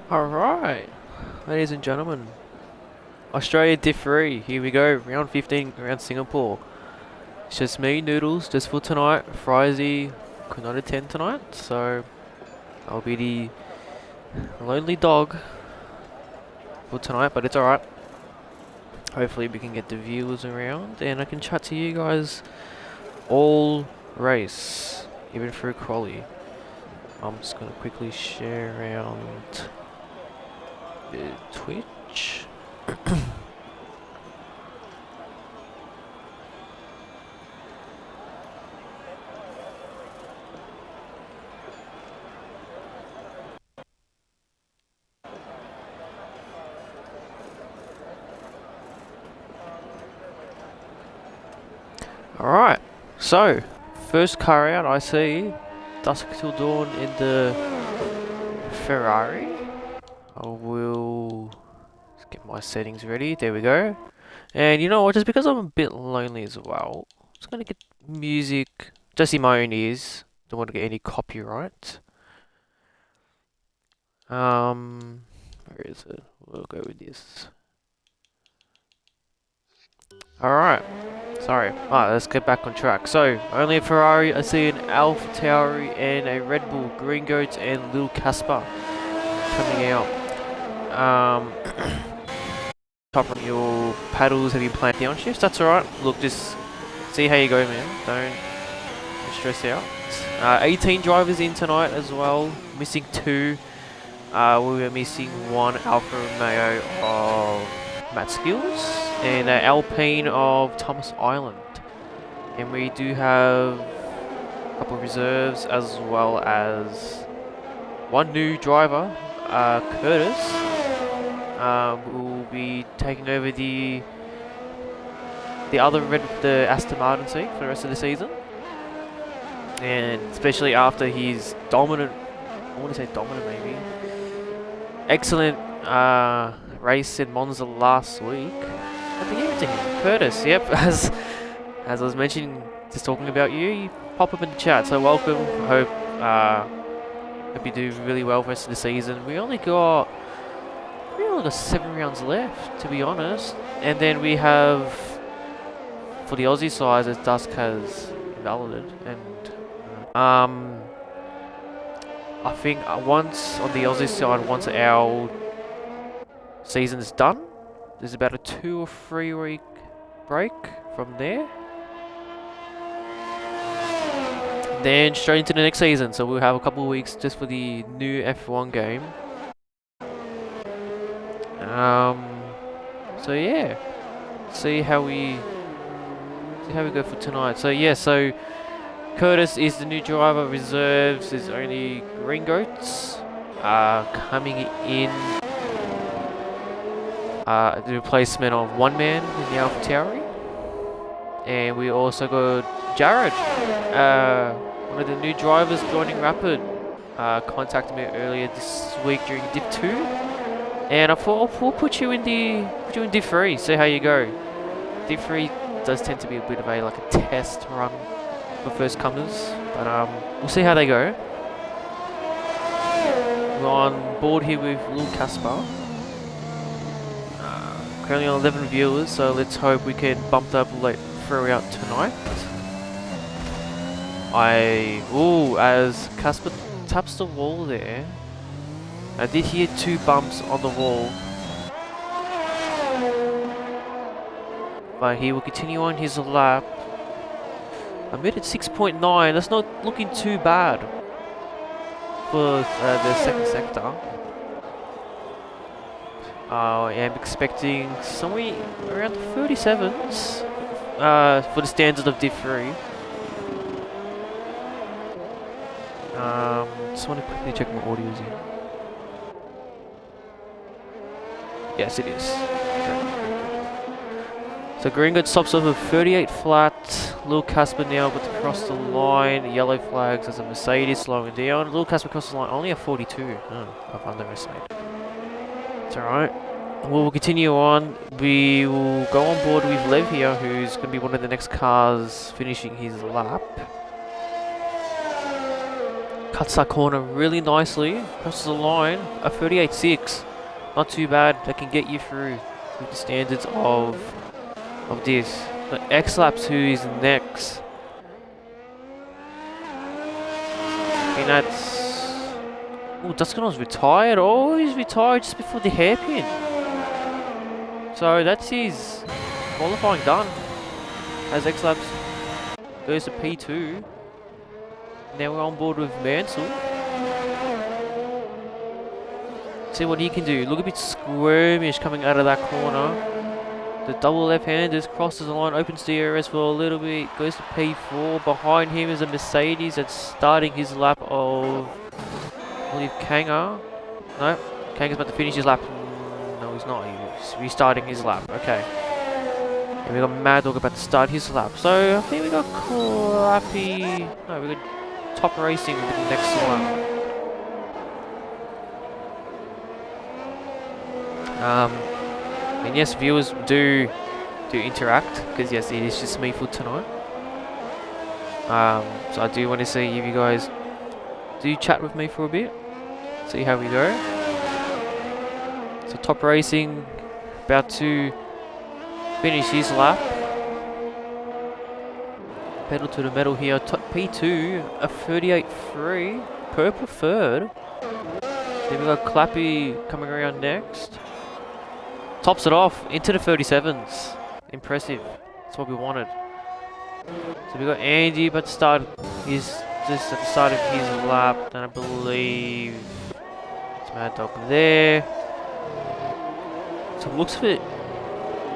Alright, ladies and gentlemen, Australia Div 3, here we go, round 15 around Singapore. It's just me, Noodles, just for tonight. Frizy could not attend tonight, so I'll be the lonely dog for tonight, but it's alright. Hopefully we can get the viewers around and I can chat to you guys all race, even through Crawley. I'm just going to quickly share around the Twitch. Alright, so first car out I see Dusk Till Dawn in the Ferrari. I will just get my settings ready, there we go. And you know what, just because I'm a bit lonely as well, I'm just gonna get music just in my own ears. Don't want to get any copyright. Where is it? We'll go with this. Alright. Sorry. Alright, let's get back on track. So, only a Ferrari, I see an Alpha Tauri and a Red Bull, Green Goats and Lil Casper coming out. Top on your paddles, have you planned down shifts? That's alright. Look, just see how you go, man. Don't stress out. 18 drivers in tonight as well. Missing 2. We were missing 1 Alfa Romeo of Matt Skills and an Alpine of Thomas Island. And we do have a couple of reserves as well as 1 new driver, Curtis, will be taking over the Aston Martin seat for the rest of the season. And especially after his dominant, I want to say dominant maybe, excellent race in Monza last week. I think it to him. Curtis, yep, as I was mentioning, just talking about you pop up in the chat, so welcome. Hope you do really well for the rest of the season. We only got 7 rounds left, to be honest. And then we have, for the Aussie side, as Dusk has validated, and I think once on the Aussie side, once our season is done, there's about a 2 or 3 week break from there. Then straight into the next season, so we'll have a couple of weeks just for the new F1 game. So yeah, see how we go for tonight. So yeah, so Curtis is the new driver. Reserves is only Green Goats. Coming in, the replacement of one man in the Alpha Tauri. And we also got Jared, one of the new drivers joining Rapid. Contacted me earlier this week during Div 2. And I thought we'll put you in Div 3, see how you go. Div 3 does tend to be a bit of a test run for first comers, but we'll see how they go. We're on board here with Lil Casper. Currently on 11 viewers, so let's hope we can bump that late throughout tonight. As Casper taps the wall there, I did hear 2 bumps on the wall, but he will continue on his lap. I'm at 6.9, that's not looking too bad for the second sector. I am expecting somewhere around the 37s for the standard of Div 3. Just want to quickly check my audios here. Yes, it is. So Green Goat stops off at 38 flat. Lil Casper now got to cross the line. Yellow flags as a Mercedes slowing down. Lil Casper crosses the line only at 42. I've underestimated. It's alright. We'll continue on. We will go on board with Lev here, who's going to be one of the next cars finishing his lap. Cuts that corner really nicely. Crosses the line. A 38.6. Not too bad. That can get you through with the standards of this. But X-Laps, who is next? And that's... Oh, Duscano's retired. Oh, he's retired just before the hairpin. So that's his qualifying done. As X-Laps goes to P2. Now we're on board with Mansell. See what he can do. Look a bit squirmish coming out of that corner. The double left-handers crosses the line, opens DRS for a little bit, goes to P4. Behind him is a Mercedes that's starting his lap of, I believe, Kanga. No, Kanga's about to finish his lap. No, he's not. He's restarting his lap. Okay. And we got Mad Dog about to start his lap. So I think we got Clappy. No, we got Top Racing with the next one. And yes, viewers do interact, because yes, it is just me for tonight. So I do want to see if you guys do chat with me for a bit, see how we go. So Top Racing about to finish his lap. Pedal to the metal here. P2, a 38.3, purple third. Then we got Clappy coming around next. Tops it off into the 37s. Impressive. That's what we wanted. So we got Andy about to start just at the start of his lap. Then I believe it's Mad Dog there. So it looks for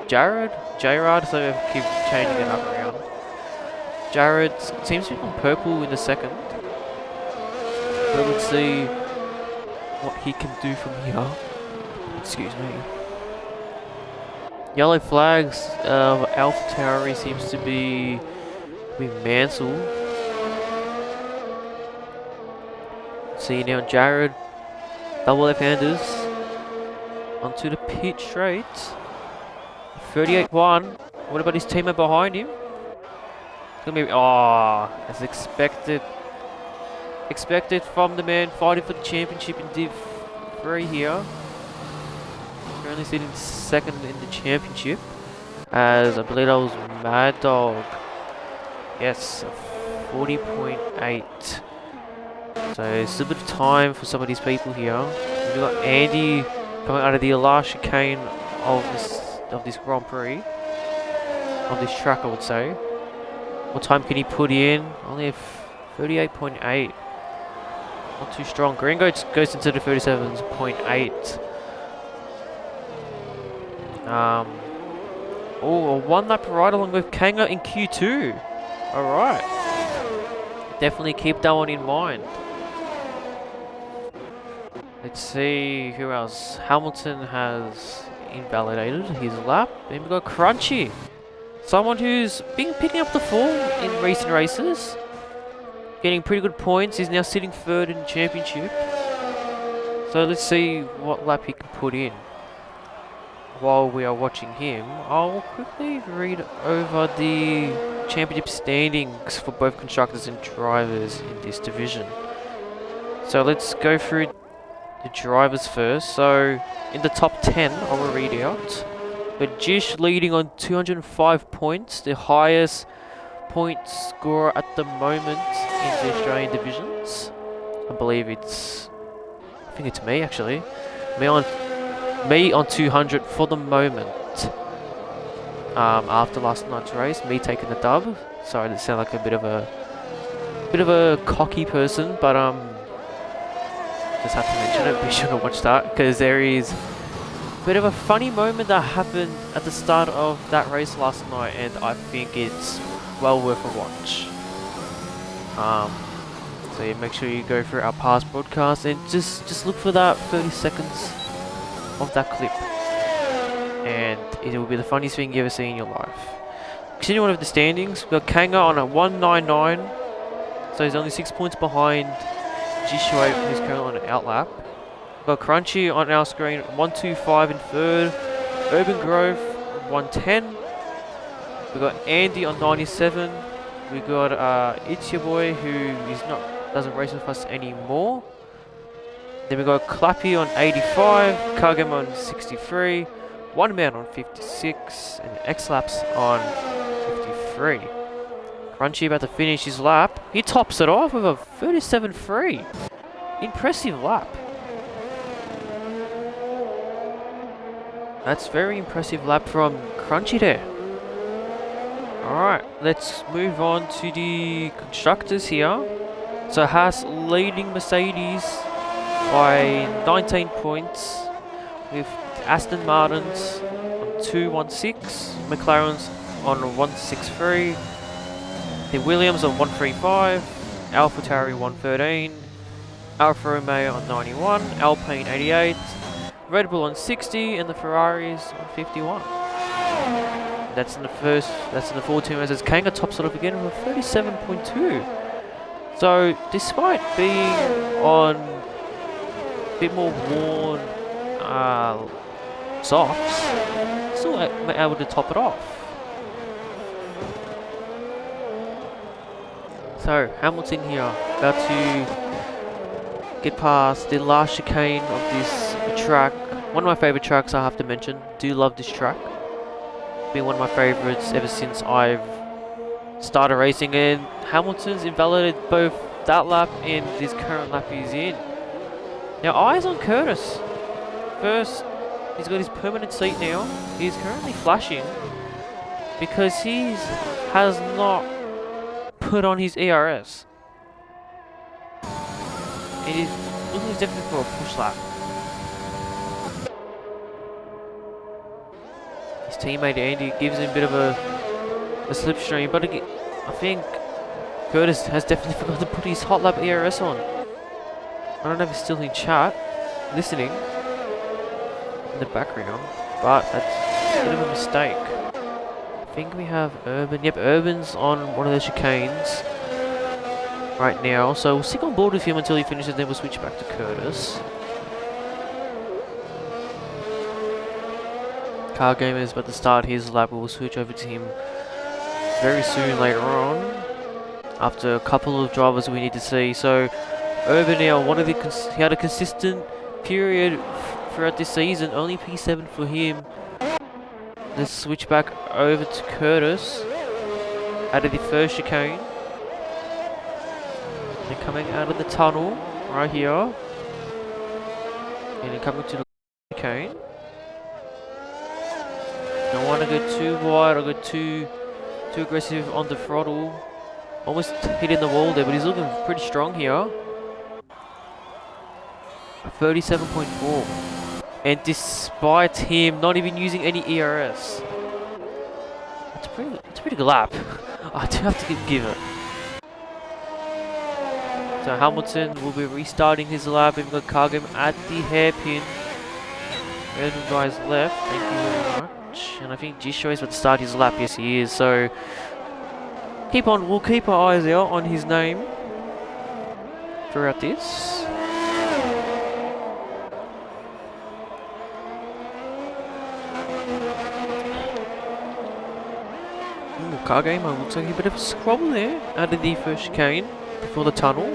Jared, so I keep changing it up around. Jared seems to be on purple in the second. But let's see what he can do from here. Excuse me. Yellow flags of Alpha Tauri seems to be Mansell. See now Jared, double left-handers onto the pit straight. 38.1. What about his teammate behind him? It's gonna be as expected. Expected from the man fighting for the championship in Div 3 here. Currently sitting second in the championship, as I believe that was Mad Dog. Yes, 40.8. So it's a bit of time for some of these people here. We've got Andy coming out of the last chicane of this Grand Prix, of this track, I would say. What time can he put in? Only a 38.8. Not too strong. Green goes into the 37.8. Oh, a one lap ride along with Kanga in Q2. Alright. Definitely keep that one in mind. Let's see who else. Hamilton has invalidated his lap. Then we've got Crunchy. Someone who's been picking up the form in recent races. Getting pretty good points. He's now sitting third in the championship. So let's see what lap he can put in. While we are watching him, I'll quickly read over the championship standings for both constructors and drivers in this division. So let's go through the drivers first. So in the top 10, I will read out. But Jish leading on 205 points, the highest point scorer at the moment in the Australian divisions. I believe I think it's me actually. Me on 200 for the moment. After last night's race, me taking the dub. Sorry to sound like a bit of a cocky person, but just have to mention it. Be sure to watch that, because there is a bit of a funny moment that happened at the start of that race last night, and I think it's well worth a watch. So yeah, make sure you go through our past broadcasts and just look for that 30 seconds of that clip, and it will be the funniest thing you ever see in your life. Continuing on with the standings, we've got Kanga on a 199, so he's only 6 points behind Jishua, who's currently on an outlap. We've got Crunchy on our screen, 125 in third. Urban Grove 110. We've got Andy on 97. We've got It's Your Boy, who is not doesn't race with us anymore. Then we got Clappy on 85, Kagem on 63, One Man on 56, and X-Laps on 53. Crunchy about to finish his lap. He tops it off with a 37.3. Impressive lap. That's very impressive lap from Crunchy there. Alright, let's move on to the constructors here. So Haas leading Mercedes by 19 points, with Aston Martin's on 216, McLaren's on 163, the Williams on 135, AlphaTauri 113, Alfa Romeo on 91, Alpine 88, Red Bull on 60, and the Ferraris on 51. That's in the 4 team as Kanga tops it up again with 37.2. So despite being on a bit more worn softs, still able to top it off. So Hamilton here about to get past the last chicane of this track. One of my favourite tracks, I have to mention. Do love this track. Been one of my favourites ever since I've started racing, and Hamilton's invalidated both that lap and this current lap he's in. Now eyes on Curtis. First, he's got his permanent seat now. He's currently flashing because he has not put on his ERS. And he's looking definitely for a push lap. His teammate Andy gives him a bit of a slipstream, but again, I think Curtis has definitely forgotten to put his hot lap ERS on. I don't know if he's still in chat, listening in the background, but that's a bit of a mistake. I think we have Urban. Yep, Urban's on one of the chicanes right now, so we'll stick on board with him until he finishes, then we'll switch back to Curtis. Car Gamer is about to start his lap. We'll switch over to him very soon later on, after a couple of drivers we need to see. So Urban now, he had a consistent period throughout this season, only P7 for him. Let's switch back over to Curtis out of the first chicane. They're coming out of the tunnel right here, and then coming to the chicane. Don't want to go too wide or go too aggressive on the throttle. Almost hitting the wall there, but he's looking pretty strong here. 37.4. And despite him not even using any ERS. It's a pretty good lap. I do have to give it. So Hamilton will be restarting his lap. We've got Kagem at the hairpin. There's the guys left. Thank you very much. And I think Jisho is about to start his lap. Yes, he is. So we'll keep our eyes out on his name throughout this. Car Gamer looks like a bit of a scrabble there out of the first chicane before the tunnel.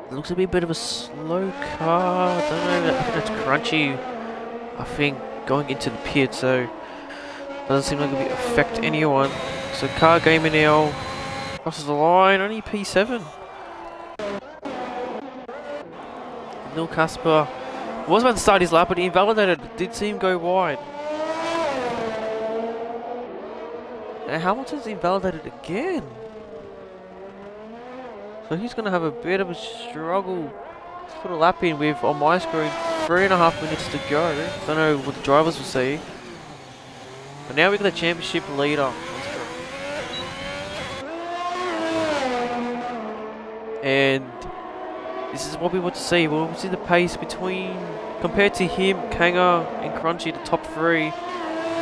It looks to be a bit of a slow car. I don't know, that's Crunchy, I think, going into the pit, so doesn't seem like it will affect anyone. So Car Gamer now crosses the line, only P7. Neil Casper was about to start his lap, but he invalidated. It did see him go wide. And Hamilton's invalidated again. So he's going to have a bit of a struggle to put a lap in with, on my screen, 3.5 minutes to go. Don't know what the drivers will see. But now we've got the championship leader. And this is what we want to see. We want to see the pace compared to him, Kanga and Crunchy, the top three.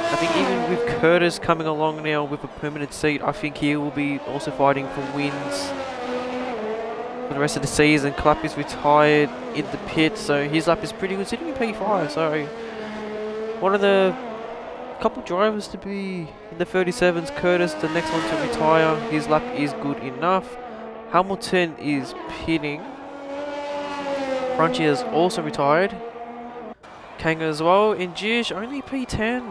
I think even with Curtis coming along now with a permanent seat, I think he will be also fighting for wins for the rest of the season. Clapp is retired in the pit, so his lap is pretty good, sitting in P5. So one of the couple drivers to be in the 37s, Curtis, the next one to retire. His lap is good enough. Hamilton is pitting. Crunchy has also retired. Kanga as well. And Jish only P10.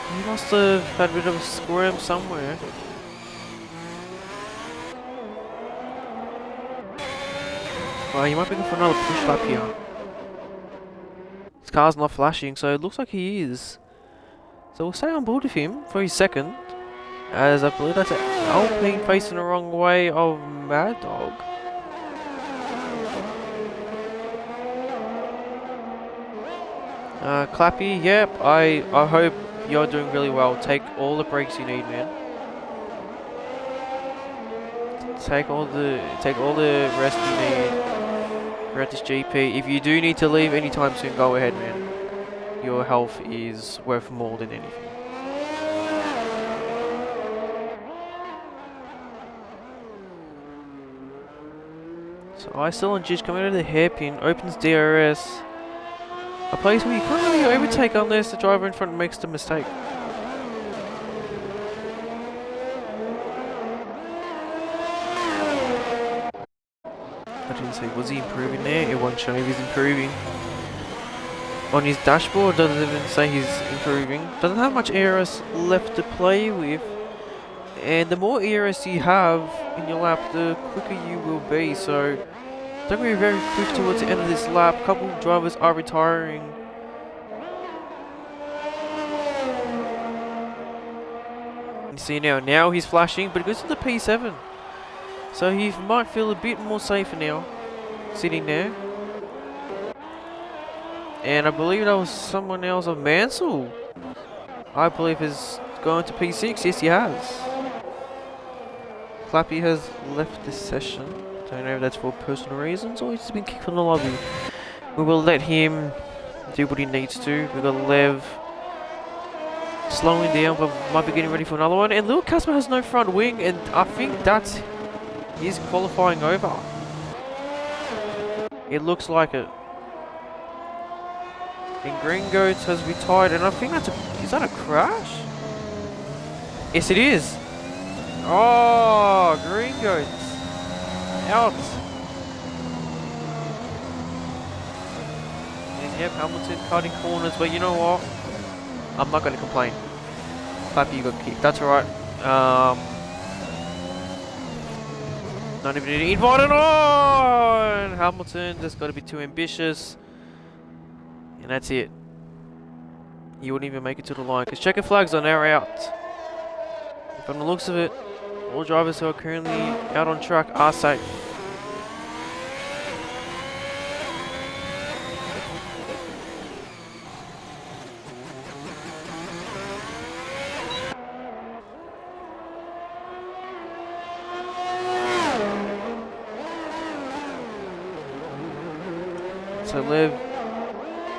He must have had a bit of a squirm somewhere. Well, he might be going for another push lap here. His car's not flashing, so it looks like he is. So we'll stay on board with him for his second. As I believe that's Alpine facing the wrong way of Mad Dog. Clappy, yep, I hope you're doing really well. Take all the breaks you need, man. Take all the rest you need throughout this GP. If you do need to leave anytime soon, go ahead, man. Your health is worth more than anything. So I still on Jish coming out of the hairpin, opens DRS. A place where you can't really overtake unless the driver in front makes the mistake. I didn't say, was he improving there? It won't show if he's improving. On his dashboard, doesn't even say he's improving. Doesn't have much ERS left to play with. And the more ERS you have in your lap, the quicker you will be. So don't be very quick towards the end of this lap. A couple of drivers are retiring. You see now he's flashing, but it goes to the P7. So he might feel a bit more safer now, sitting there. And I believe that was someone else of Mansell. I believe has gone to P6. Yes, he has. Clappy has left this session. Don't know if that's for personal reasons or he's just been kicked from the lobby. We will let him do what he needs to. We've got Lev slowing down, but might be getting ready for another one. And Lil Casper has no front wing, and I think that's his qualifying over. It looks like it. And Green Goats has retired, and I think that's is that a crash? Yes, it is. Oh, Green Goats out. And yep, Hamilton cutting corners, but you know what? I'm not going to complain. Clappy, you got kicked. That's alright. Not even an invite on! Hamilton just got to be too ambitious. And that's it. You wouldn't even make it to the line because checker flags are now out. From the looks of it, all drivers who are currently out on track are safe. So Lev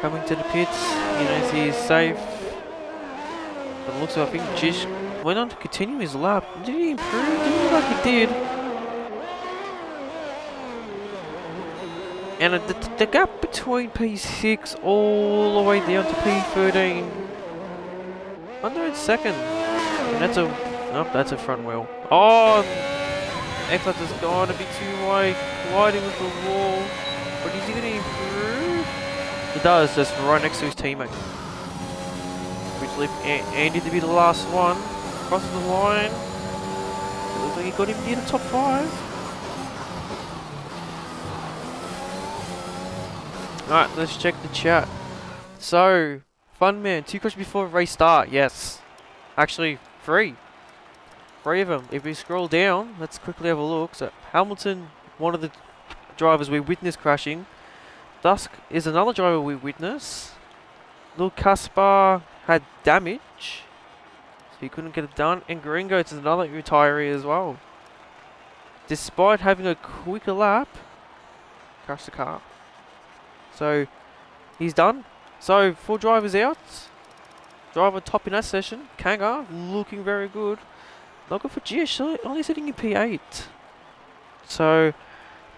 coming to the pits, he knows he is safe. But it looks like I think Jish went on to continue his lap. Did he improve? Didn't look like he did. And the gap between P6 all the way down to P13 under its second. And that's a nope, that's a front wheel. Oh, X-Lux has gone a bit too wide, colliding with the wall. But is he going to improve? He does, just right next to his teammate. Which left Andy to be the last one. Crosses the line. It looks like he got him near the top 5. Alright, let's check the chat. So, Funman, 2 crashes before race start. Yes. Actually, 3. 3 of them. If we scroll down, let's quickly have a look. So, Hamilton, one of the drivers we witnessed crashing. Dusk is another driver we witnessed. Lil Caspar had damage, so he couldn't get it done. And Gringo is another retiree as well. Despite having a quicker lap, crashed the car. So he's done. So 4 drivers out. Driver top in that session. Kanga looking very good. Not good for GS, only sitting in P8. So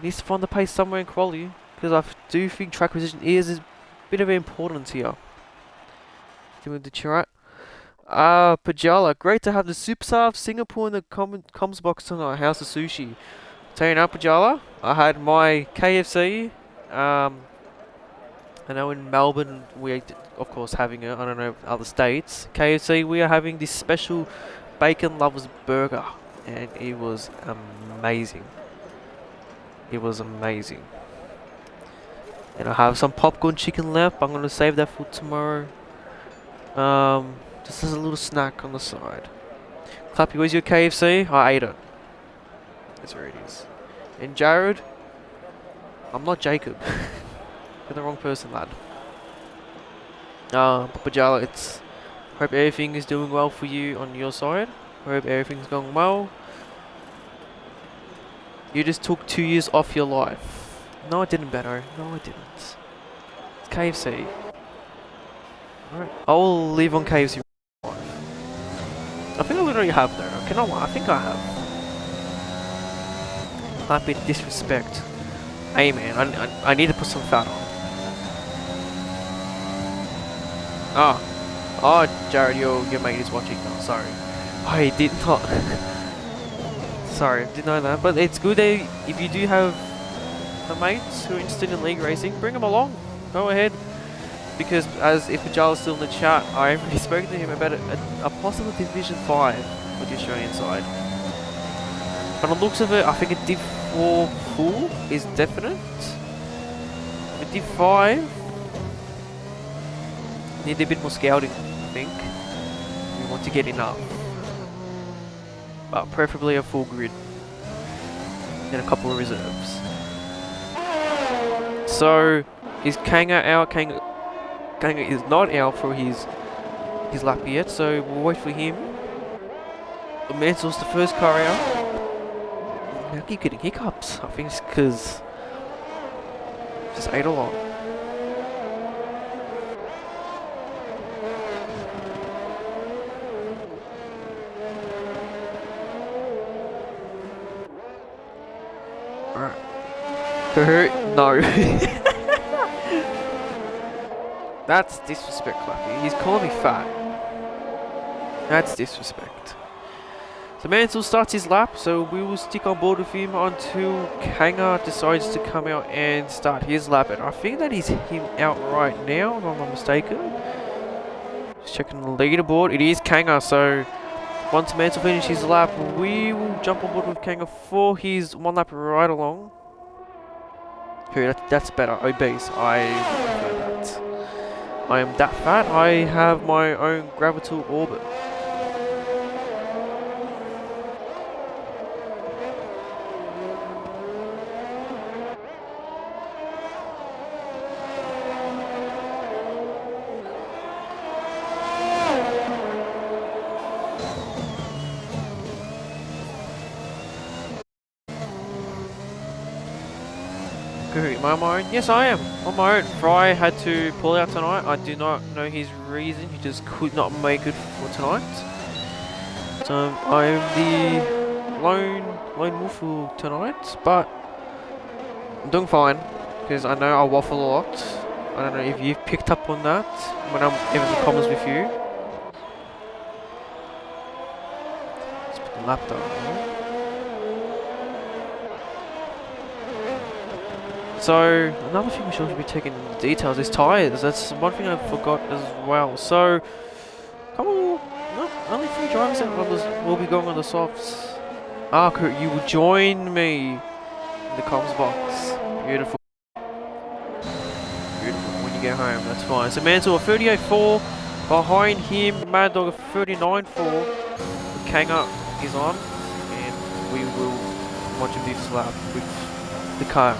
needs to find the pace somewhere in quality, because I do think track position is a bit of importance here. With the chat. Pajala, great to have the Superstar of Singapore in the comms box tonight. How's the sushi? Tell you now, Pajala, I had my KFC. I know in Melbourne we're of course having it. I don't know other states. KFC, we are having this special bacon lovers burger, and it was amazing. It was amazing. And I have some popcorn chicken left. I'm gonna save that for tomorrow. Just as a little snack on the side. Clappy, where's your KFC? I ate it. That's where it is. And Jared, I'm not Jacob. You're the wrong person, lad. Papa Jala, it's... Hope everything is doing well for you on your side. Hope everything's going well. You just took 2 years off your life. No, I didn't, Benno. No, I didn't. It's KFC. Alright. I'll leave on KFC. I think I literally have though. I cannot lie. I think I have. Might be disrespect. Hey man, I need to put some fat on. Oh, Jared, your mate is watching now. Sorry, I did not. Sorry, didn't know that. But it's good that if you do have the mates who are interested in league racing, bring them along. Go ahead. Because as if Pajala's still in the chat, I've already spoken to him about a possible Division 5 for the Australian side. From the looks of it, I think a Div 4 full is definite. A Div 5 need a bit more scouting, I think. We want to get enough. But preferably a full grid. And a couple of reserves. So, is Kanga out? Kanga is not out for his lap yet, so we'll wait for him. Mansell's the first car out. I keep getting hiccups. I think it's because just ate a lot. Alright. No. That's disrespect, Clappy. He's calling me fat. That's disrespect. So Mansell starts his lap, so we will stick on board with him until Kanga decides to come out and start his lap. And I think that is him out right now, if I'm not mistaken. Just checking the leaderboard. It is Kanga, so once Mansell finishes his lap, we will jump on board with Kanga for his one lap right along. Okay, that's better. Obese. I prefer that. I am that fat. I have my own gravitational orbit. Am I on my own? Yes, I am on my own. Fry had to pull out tonight. I do not know his reason. He just could not make it for tonight. So I am the lone wolf for tonight, but I'm doing fine because I know I waffle a lot. I don't know if you've picked up on that when I'm in the comments with you. Let's put the laptop on. So, another thing we should be taking into details is tyres. That's one thing I forgot as well. So, come on, no, only 3 drivers will be going on the softs. Kurt, you will join me in the comms box. Beautiful. Beautiful. When you get home, that's fine. So, Mansell 38.4. Behind him, Mad Dog 39.4. Kanga is on. And we will watch him do this lap with the car.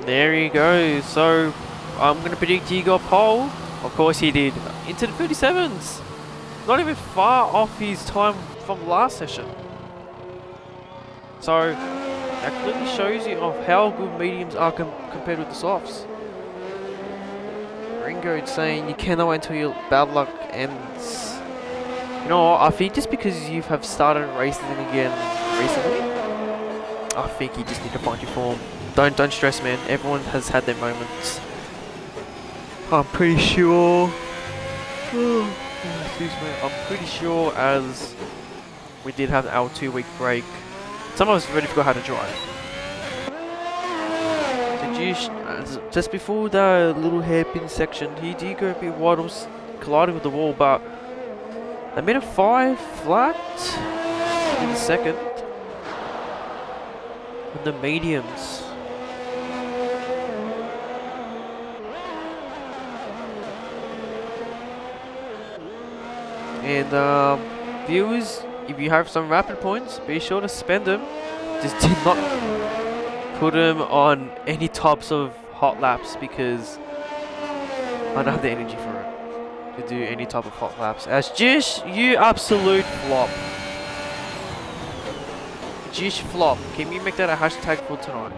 There he goes. So I'm going to predict he got pole. Of course he did. Into the 37s. Not even far off his time from last session. So that clearly shows you of how good mediums are compared with the softs. Ringo saying you cannot wait until your bad luck ends. You know what? I think just because you have started racing again recently, I think you just need to find your form. Don't stress, man. Everyone has had their moments. I'm pretty sure. Excuse me. I'm pretty sure as we did have our 2-week break, some of us already forgot how to drive. So just before the little hairpin section, he did go a bit wide, was colliding with the wall, but they made a 5 flat in the second. And the mediums. And viewers, if you have some rapid points, be sure to spend them. Just do not put them on any types of hot laps because I don't have the energy for it to do any type of hot laps. As Jish, you absolute flop. Jish flop. Can you make that a hashtag for tonight?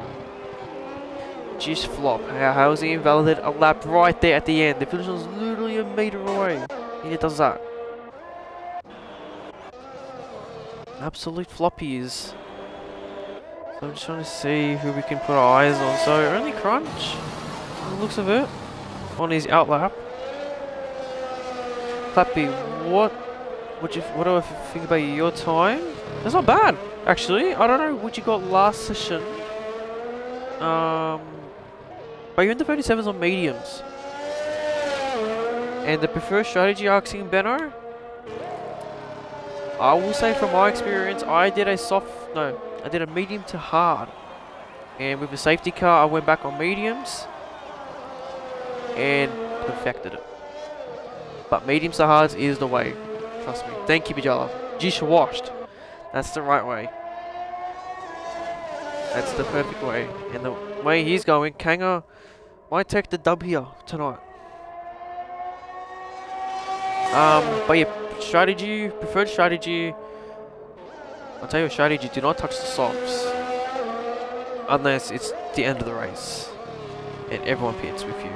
Jish flop. How is he invalidate a lap right there at the end? The finish was literally a meter away. And it does that. Absolute floppies. So I'm just trying to see who we can put our eyes on. So only Crunch, on the looks of it, on his outlap. Clappy, what do I think about your time? That's not bad, actually. I don't know what you got last session. But you're in the 37s on mediums. And the preferred strategy asking Benno, I will say from my experience, I did a medium to hard. And with the safety car, I went back on mediums and perfected it. But mediums to hards is the way. Trust me. Thank you, Bijala. Jish washed. That's the right way. That's the perfect way. And the way he's going, Kanga might take the dub here tonight. But yeah, preferred strategy. I'll tell you a strategy, do not touch the softs. Unless it's the end of the race. And everyone pits with you.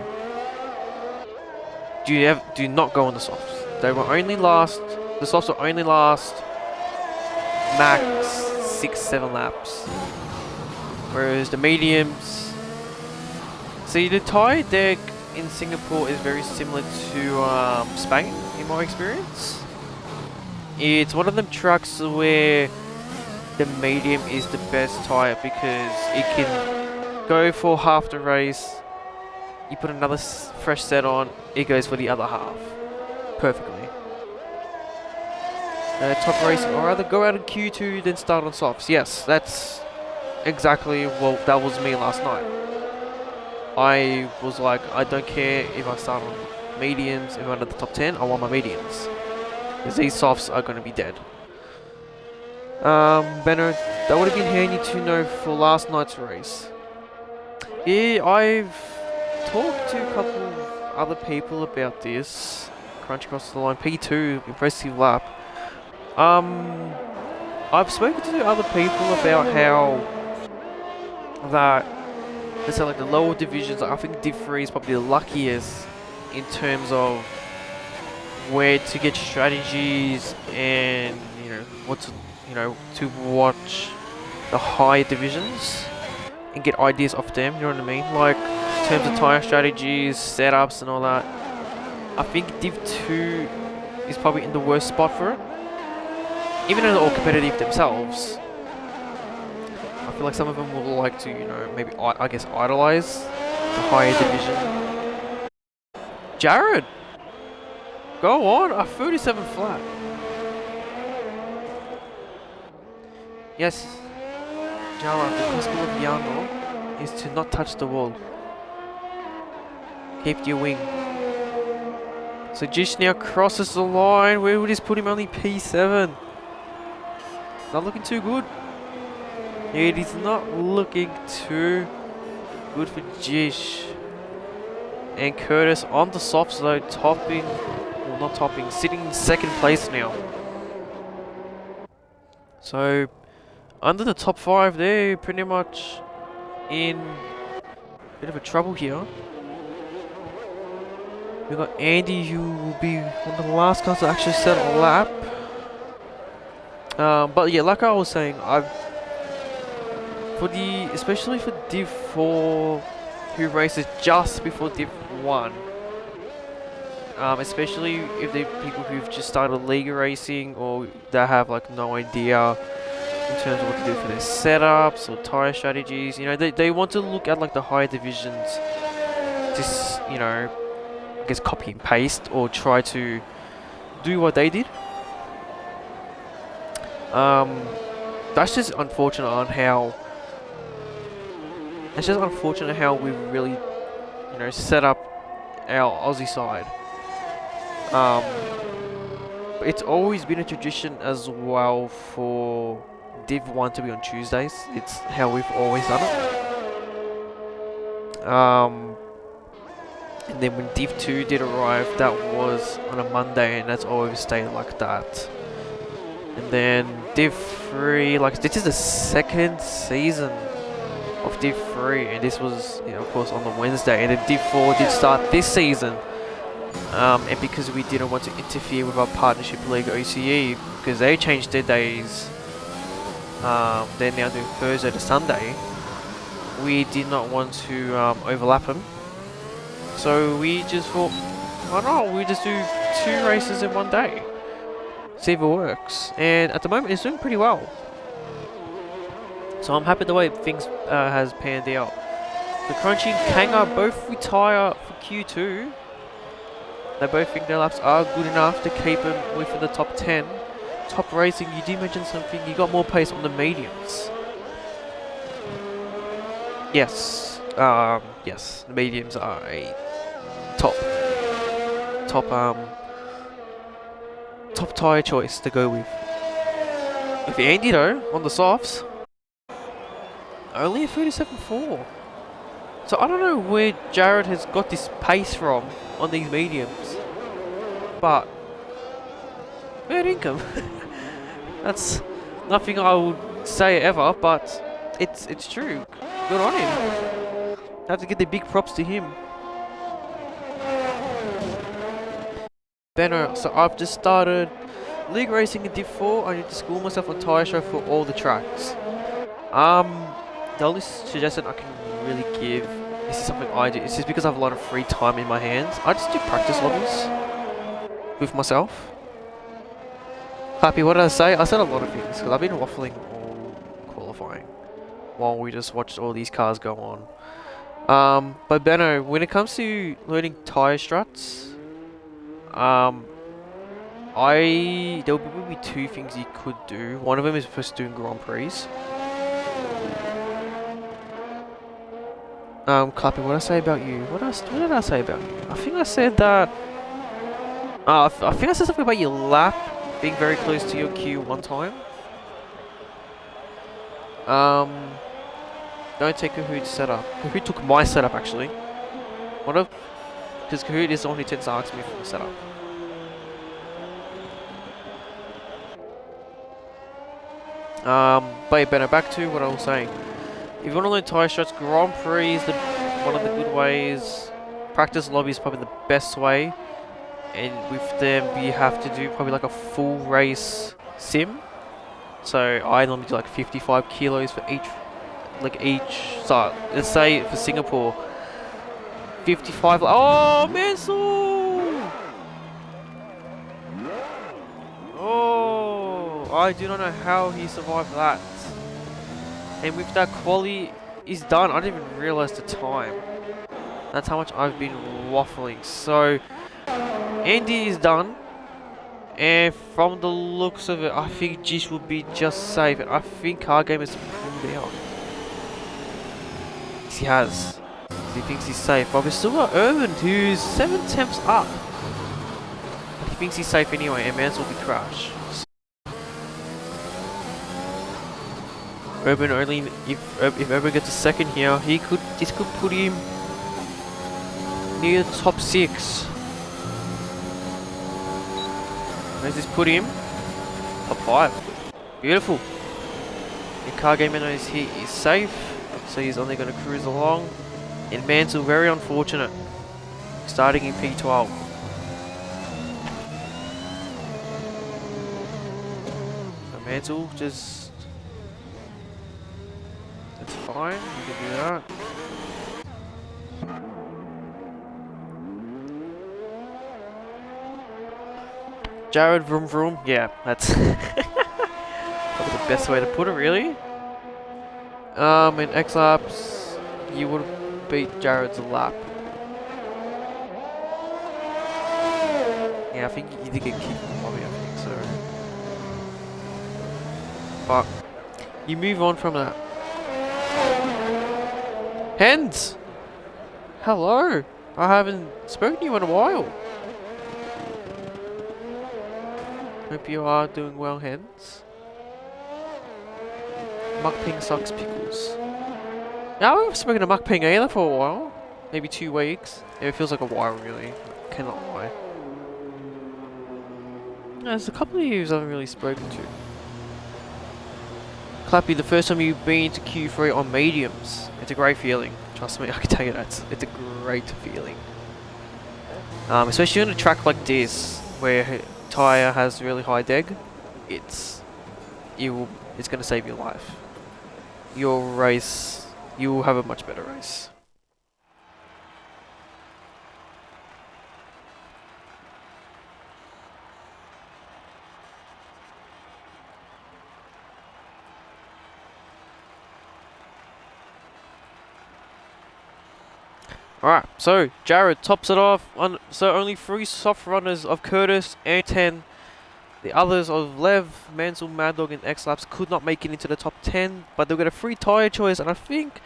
Do not go on the softs. They will only last, the softs will only last max 6-7 laps. Whereas the mediums, see the tyre deck in Singapore is very similar to Spain in my experience. It's one of them tracks where the medium is the best tyre because it can go for half the race, you put another fresh set on, it goes for the other half perfectly. Top racing, or rather go out in Q2 then start on softs. Yes, that's exactly what that was me last night. I was like, I don't care if I start on mediums, if I'm at the top 10, I want my mediums. Because these softs are going to be dead. Benno, that would have been handy to know for last night's race. Yeah, I've talked to a couple of other people about this. Crunch across the line, P2, impressive lap. I've spoken to other people about how that, let's say like the lower divisions, I think Div 3 is probably the luckiest in terms of where to get strategies and what to watch the higher divisions and get ideas off them, you know what I mean? Like in terms of tire strategies, setups and all that. I think Div 2 is probably in the worst spot for it. Even though they're all competitive themselves, I feel like some of them will like to, maybe I guess idolize the higher division. Jared! Go on, a 37 flat. Yes, Jara, the principle of Yano is to not touch the wall. Keep your wing. So Jish now crosses the line. Where would this put him? Only P7. Not looking too good. It is not looking too Good for Jish. And Curtis on the softs though, topping, well not topping, sitting in second place now. So, under the top 5 they're pretty much in a bit of a trouble here. We've got Andy who will be one of the last cars to actually set a lap. But yeah, like I was saying, especially for Div 4, who races just before Div 1, especially if they're people who've just started league racing or they have like no idea in terms of what to do for their setups or tire strategies. You know, they want to look at like the higher divisions, just I guess copy and paste or try to do what they did. That's just unfortunate on how. It's just unfortunate how we really, set up our Aussie side. It's always been a tradition as well for Div 1 to be on Tuesdays. It's how we've always done it. And then when Div 2 did arrive, that was on a Monday, and that's always stayed like that. And then Div 3, like this is the second season of Div 3, and this was, of course, on the Wednesday. And then Div 4 did start this season, and because we didn't want to interfere with our partnership league OCE, because they changed their days, they're now doing Thursday to Sunday. We did not want to overlap them, so we just thought, why not? We just do 2 races in one day, see if it works. And at the moment, it's doing pretty well. So I'm happy the way things has panned out. The Crunchy and Kanga both retire for Q2. They both think their laps are good enough to keep them within the top 10. Top Racing, you did mention something, you got more pace on the mediums. Yes, yes, the mediums are a top tyre choice to go with. With Andy though, on the softs, only a 37.4. So I don't know where Jared has got this pace from on these mediums, but fair income. That's nothing I would say ever, but it's true. Good on him. I have to give the big props to him. Benno, so I've just started league racing in Div 4. I need to school myself on tyre show for all the tracks. The only suggestion I can really give, this is something I do, it's just because I have a lot of free time in my hands. I just do practice lobbies with myself. Clappy, what did I say? I said a lot of things because I've been waffling all qualifying while we just watched all these cars go on. But Benno, when it comes to learning tyre struts, there will be 2 things you could do. One of them is first doing Grand Prix. Clappy, what did I say about you? What did I say about you? I think I said that. I think I said something about your lap being very close to your queue one time. Don't take Kahoot's setup. Kahoot took my setup actually. Because Kahoot is the one who tends to ask me for the setup. But yeah, Benno, back to what I was saying. If you want to learn tyre struts, Grand Prix is one of the good ways. Practice lobby is probably the best way. And with them, you have to do probably like a full race sim. So I normally do like 55 kilos for each. So let's say for Singapore, 55. Oh, Mansell! Oh, I do not know how he survived that. And with that quali is done, I didn't even realize the time. That's how much I've been waffling. So Andy is done, and from the looks of it, I think Jish will be just safe. And I think Car Game has pulled out. He has. He thinks he's safe. But we've still got Irvin, who's 7 temps up. But he thinks he's safe anyway, and Mansell will be crashed. Urban only if Urban gets a second here, this could put him near the top 6. Where's this put him? Top 5. Beautiful. The car gamer knows he is safe, so he's only going to cruise along. And Mansell, very unfortunate, starting in P12. So Mansell just... That's fine, you can do that. Jared vroom vroom, yeah, that's probably the best way to put it, really. In X laps, you would have beat Jared's lap. Yeah, I think you did get kicked from Bobby, I think so. But you move on from that. Hens! Hello! I haven't spoken to you in a while. Hope you are doing well, Hens. Mukping sucks pickles. Now I haven't spoken to Mukping either for a while. Maybe 2 weeks. Yeah, it feels like a while, really. Cannot lie. There's a couple of yous I haven't really spoken to. Clappy, the first time you've been to Q3 on mediums. It's a great feeling. Trust me, I can tell you that. It's a great feeling. Especially on a track like this, where tyre has really high deg, it's gonna save your life. Your race, you will have a much better race. Alright, so Jared tops it off. So only 3 soft runners of Curtis and 10. The others of Lev, Mansell, Mad Dog, and X Laps could not make it into the top 10, but they'll get a free tyre choice, and I think...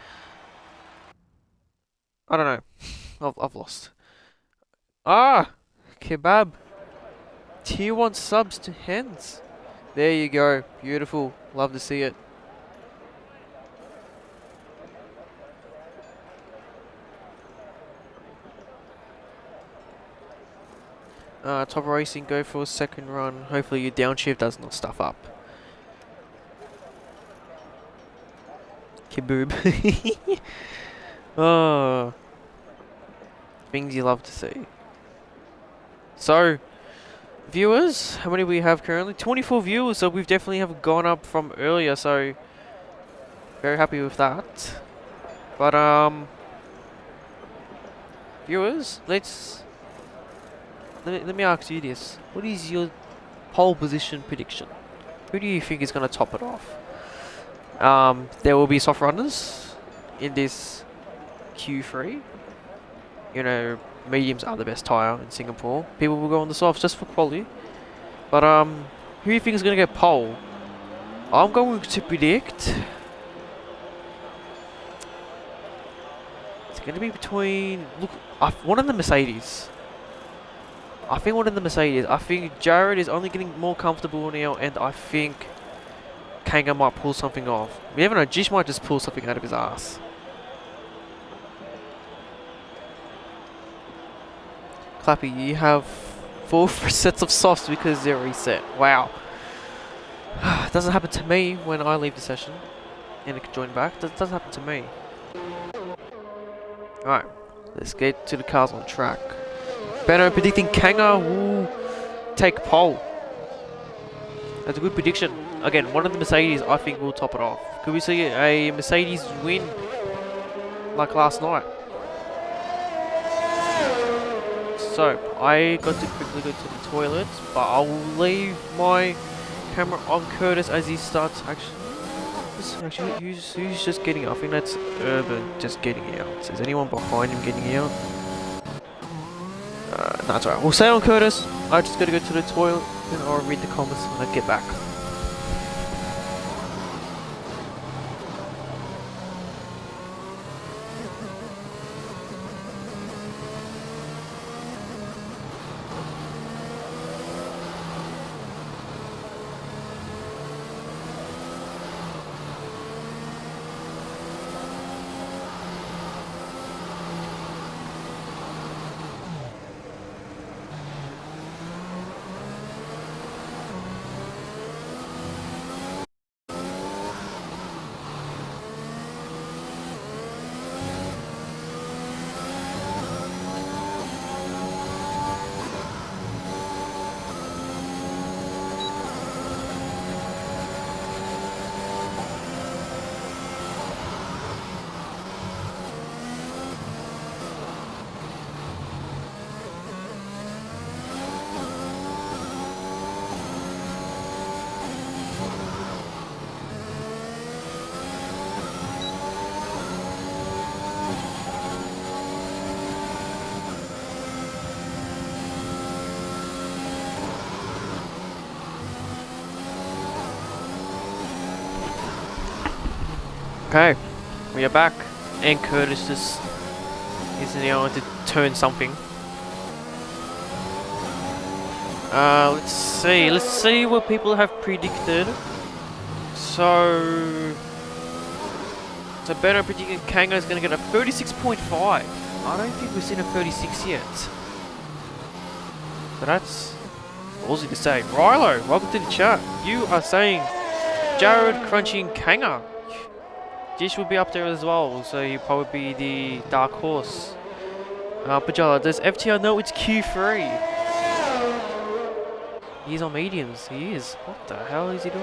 I don't know. I've lost. Ah! Kebab. Tier 1 subs to Hens. There you go. Beautiful. Love to see it. Top Racing, go for a second run. Hopefully your downshift does not stuff up. Keboob. Oh, things you love to see. So, viewers, how many we have currently? 24 viewers, so we've definitely have gone up from earlier, so very happy with that. But viewers, let me ask you this. What is your pole position prediction? Who do you think is going to top it off? There will be soft runners in this Q3. You know, mediums are the best tyre in Singapore. People will go on the softs just for quality. But who do you think is going to get pole? I'm going to predict it's going to be between... Look, one of the Mercedes. I think one of the Mercedes. I think Jared is only getting more comfortable now, and I think Kanga might pull something off. We never know. Jish might just pull something out of his ass. Clappy, you have 4 sets of softs because they're reset. Wow. It doesn't happen to me when I leave the session and it can join back. That doesn't happen to me. Alright, let's get to the cars on track. Benno predicting Kanga will take pole. That's a good prediction. Again, one of the Mercedes I think will top it off. Could we see a Mercedes win like last night? So, I got to quickly go to the toilet, but I'll leave my camera on Curtis as he starts actually who's just getting out? I think that's Urban just getting out. Is anyone behind him getting out? No, it's alright. We'll stay on Curtis. I just gotta go to the toilet and I'll read the comments when I get back. Okay, we are back, and Curtis just is now to turn something. Let's see what people have predicted. So Benno predicted Kanga is going to get a 36.5. I don't think we've seen a 36 yet. So that's ballsy to say. Rilo, welcome to the chat. You are saying Jared crunching Kanga. Jish will be up there as well, so he'll probably be the dark horse. Pajala, does FTR know it's Q3? He's on mediums, he is. What the hell is he doing?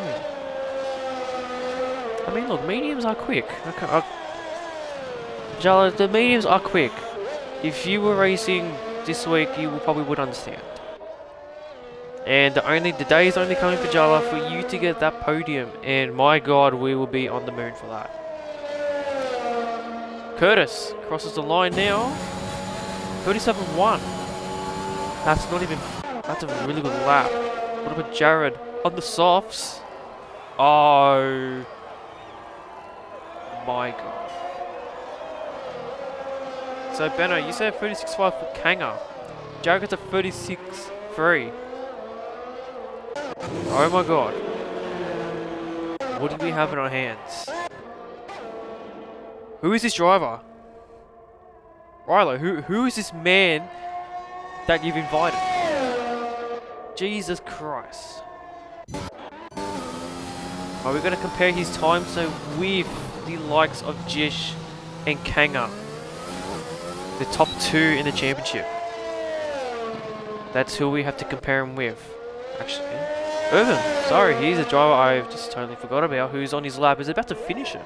I mean, look, mediums are quick. Pajala, the mediums are quick. If you were racing this week, you probably would understand. And the day is only coming, Pajala, for you to get that podium. And my God, we will be on the moon for that. Curtis crosses the line now. 37.1. That's not even. That's a really good lap. What about Jared on the softs? Oh my God. So Benno, you said 36.5 for Kanga. Jared gets a 36.3. Oh my God. What do we have in our hands? Who is this driver? Rilo, who is this man that you've invited? Jesus Christ. Are we going to compare his time with the likes of Jish and Kanga? The top two in the championship. That's who we have to compare him with. Actually, Irvin, sorry, he's a driver I've just totally forgot about, who's on his lap, is about to finish it.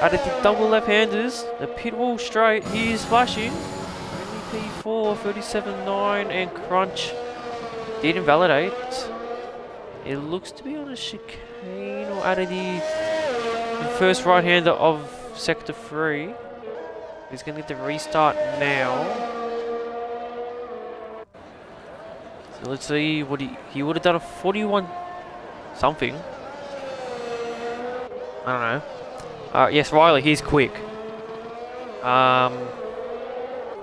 Out of the double left-handers, the pit wall straight, he is flashing. Only P4, 37.9, and Crunch did invalidate. It looks to be on a chicane or out of the first right-hander of Sector 3. He's going to get the restart now. So let's see what he would have done a 41 something. I don't know. Yes, Riley, he's quick.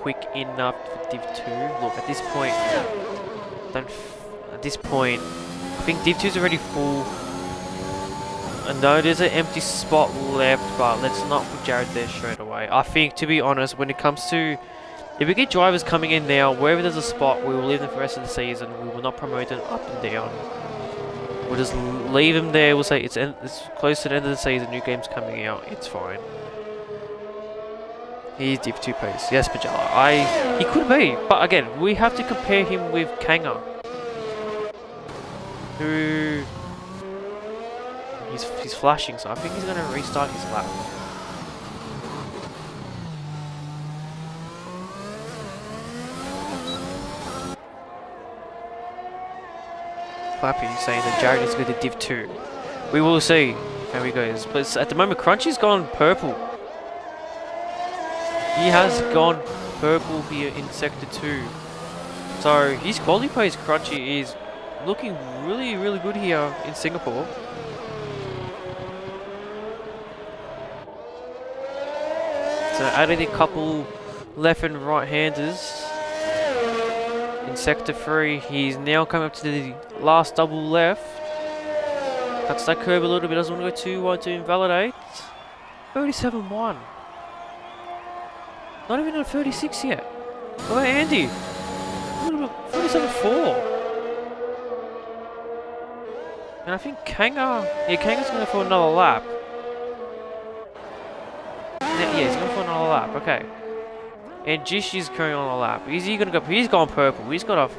Quick enough for Div 2. Look, at this point, I think Div 2's already full. And no, there's an empty spot left, but let's not put Jared there straight away. I think, to be honest, when it comes to, if we get drivers coming in now, wherever there's a spot, we will leave them for the rest of the season. We will not promote them up and down. We'll just leave him there. We'll say it's close to the end of the season. New game's coming out. It's fine. He's Div 2 pace. Yes, Pajala. He could be, but again, we have to compare him with Kanga, who he's flashing. So I think he's going to restart his lap. Flappy saying that Jared is going to Div 2. We will see how he goes. But at the moment, Crunchy's gone purple. He has gone purple here in Sector 2. So his quality pace, Crunchy, is looking really, really good here in Singapore. So adding a couple left and right handers. In Sector 3, he's now coming up to the last double left. Cuts that curb a little bit, doesn't want to go too wide to invalidate. 37.1. Not even at 36 yet. What about Andy? 37.4. And I think Kanga's going to for another lap. Yeah, he's going for another lap, okay. And Jish is carrying on a lap. Is he going to go? He's gone purple. He's got a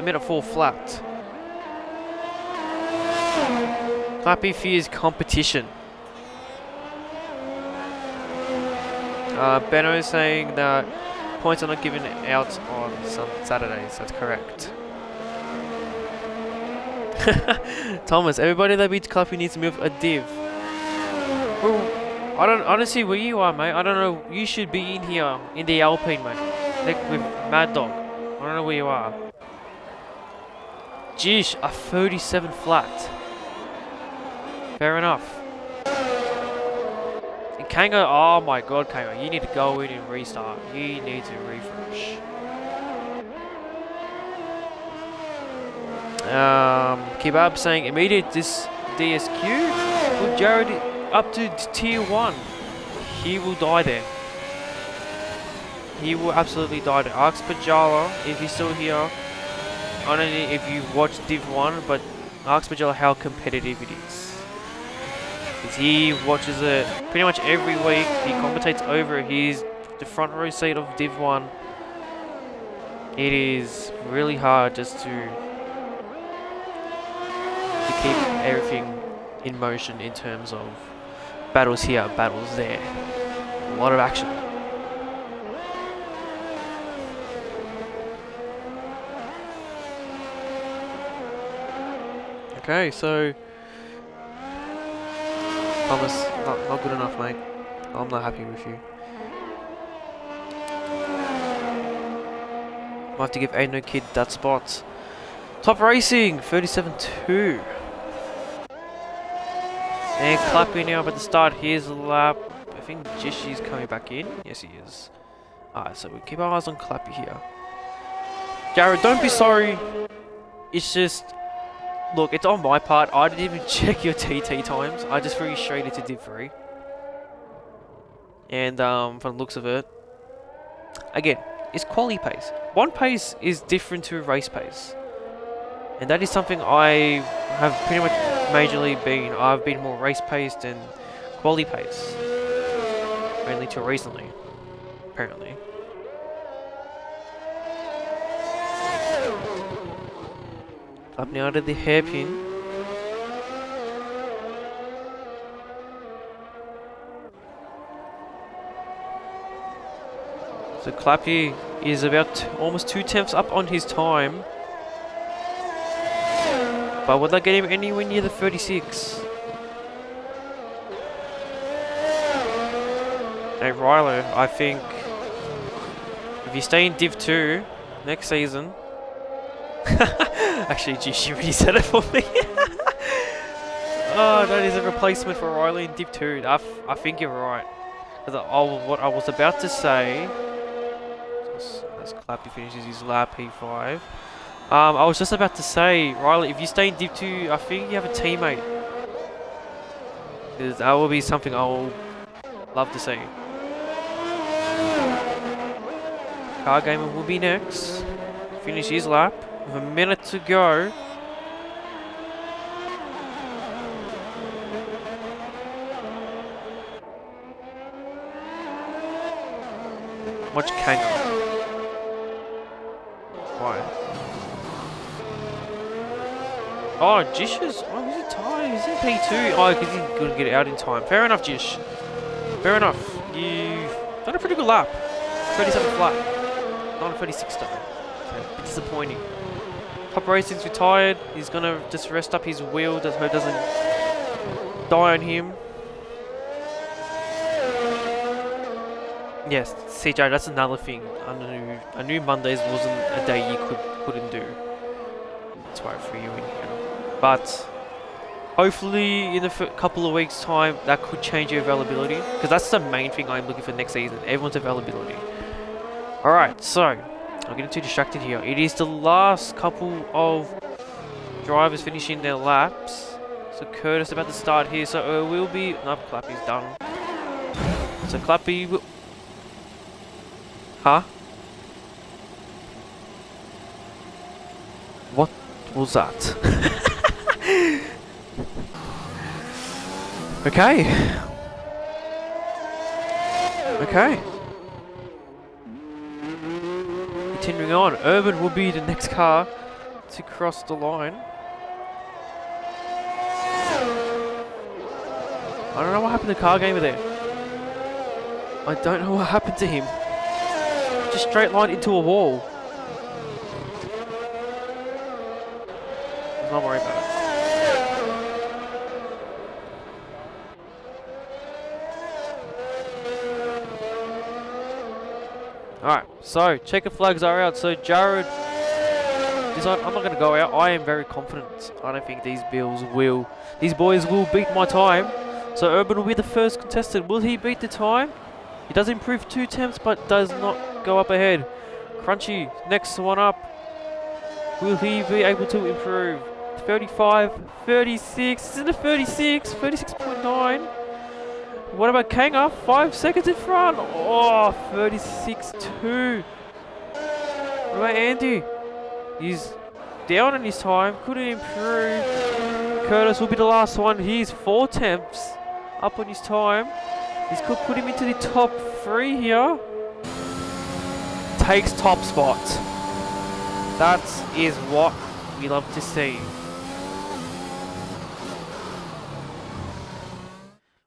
minute 4 flat. Clappy fears competition. Benno is saying that points are not given out on Saturdays. That's correct. Thomas, everybody that beats Clappy needs to move a div. Well, I don't see where you are, mate. I don't know. You should be in here in the Alpine, mate. Like with Mad Dog. I don't know where you are. Jeez, a 37 flat. Fair enough. Kango, oh my god, Kango, you need to go in and restart. You need to refresh. Kebab saying immediate DSQ. Put Jared up to tier 1. He will die there. He will absolutely die there. Ask Pajala if he's still here. I don't know if you watched Div 1, but ask Pajala how competitive it is. Because he watches it pretty much every week. He commentates over it. He's the front row seat of Div 1. It is really hard just to keep everything in motion in terms of battles here, battles there. A lot of action. Okay, so Thomas, not good enough, mate. I'm not happy with you. Might have to give Ain't No Kid that spot. Top Racing, 37-2. And Clappy now at the start. Here's the lap. I think Jishi's coming back in. Yes, he is. Alright, so we keep our eyes on Clappy here. Jared, don't be sorry. It's just... Look, it's on my part. I didn't even check your TT times. I just threw you straight into Div 3. And from the looks of it... Again, it's quality pace. One pace is different to a race pace. And that is something I have pretty much majorly been. I've been more race paced and quality pace. Mainly till recently, apparently. Up now to the hairpin. So Clappy is about almost 2/10 up on his time. But would that get him anywhere near the 36? Hey Rylo, I think if you stay in Div 2 next season... Actually, gee, she already said it for me. Oh, that is a replacement for Rylo in Div 2. I think you're right. What I was about to say... As Clappy finishes his lap, P5. I was just about to say, Riley, if you stay in Div 2, I think you have a teammate. Because that will be something I will love to see. Car Gamer will be next. Finish his lap with a minute to go. Watch Kango. Why? Oh, Jish is... Oh, he's in time. He's in P2. Oh, because he couldn't get it out in time. Fair enough, Jish. Fair enough. You've done a pretty good lap. 37 flat. Not a 36 though. So, a bit disappointing. Top Racing's retired. He's going to just rest up his wheel so it doesn't die on him. Yes, CJ, that's another thing. I knew Mondays wasn't a day you couldn't do. That's why I threw you in here. But hopefully in a couple of weeks' time, that could change your availability. Because that's the main thing I'm looking for next season. Everyone's availability. Alright, so I'm getting too distracted here. It is the last couple of drivers finishing their laps. So Curtis about to start here. So it will be... No, Clappy's done. So Clappy will... Huh? What was that? Okay. Okay. Continuing on, Urban will be the next car to cross the line. I don't know what happened to Car Gamer there. I don't know what happened to him. Just straight line into a wall. I'm not worried about it. Alright, so checker flags are out. So Jared is on. I'm not going to go out. I am very confident. I don't think these boys will beat my time. So Urban will be the first contestant. Will he beat the time? He does improve 2 attempts, but does not go up ahead. Crunchy, next one up. Will he be able to improve? 35, 36, isn't it 36? 36.9. What about Kanga? 5 seconds in front. Oh, 36.2. What about Andy? He's down in his time, couldn't improve. Curtis will be the last one. He's 4 attempts up on his time. This could put him into the top 3 here. Takes top spot. That is what we love to see.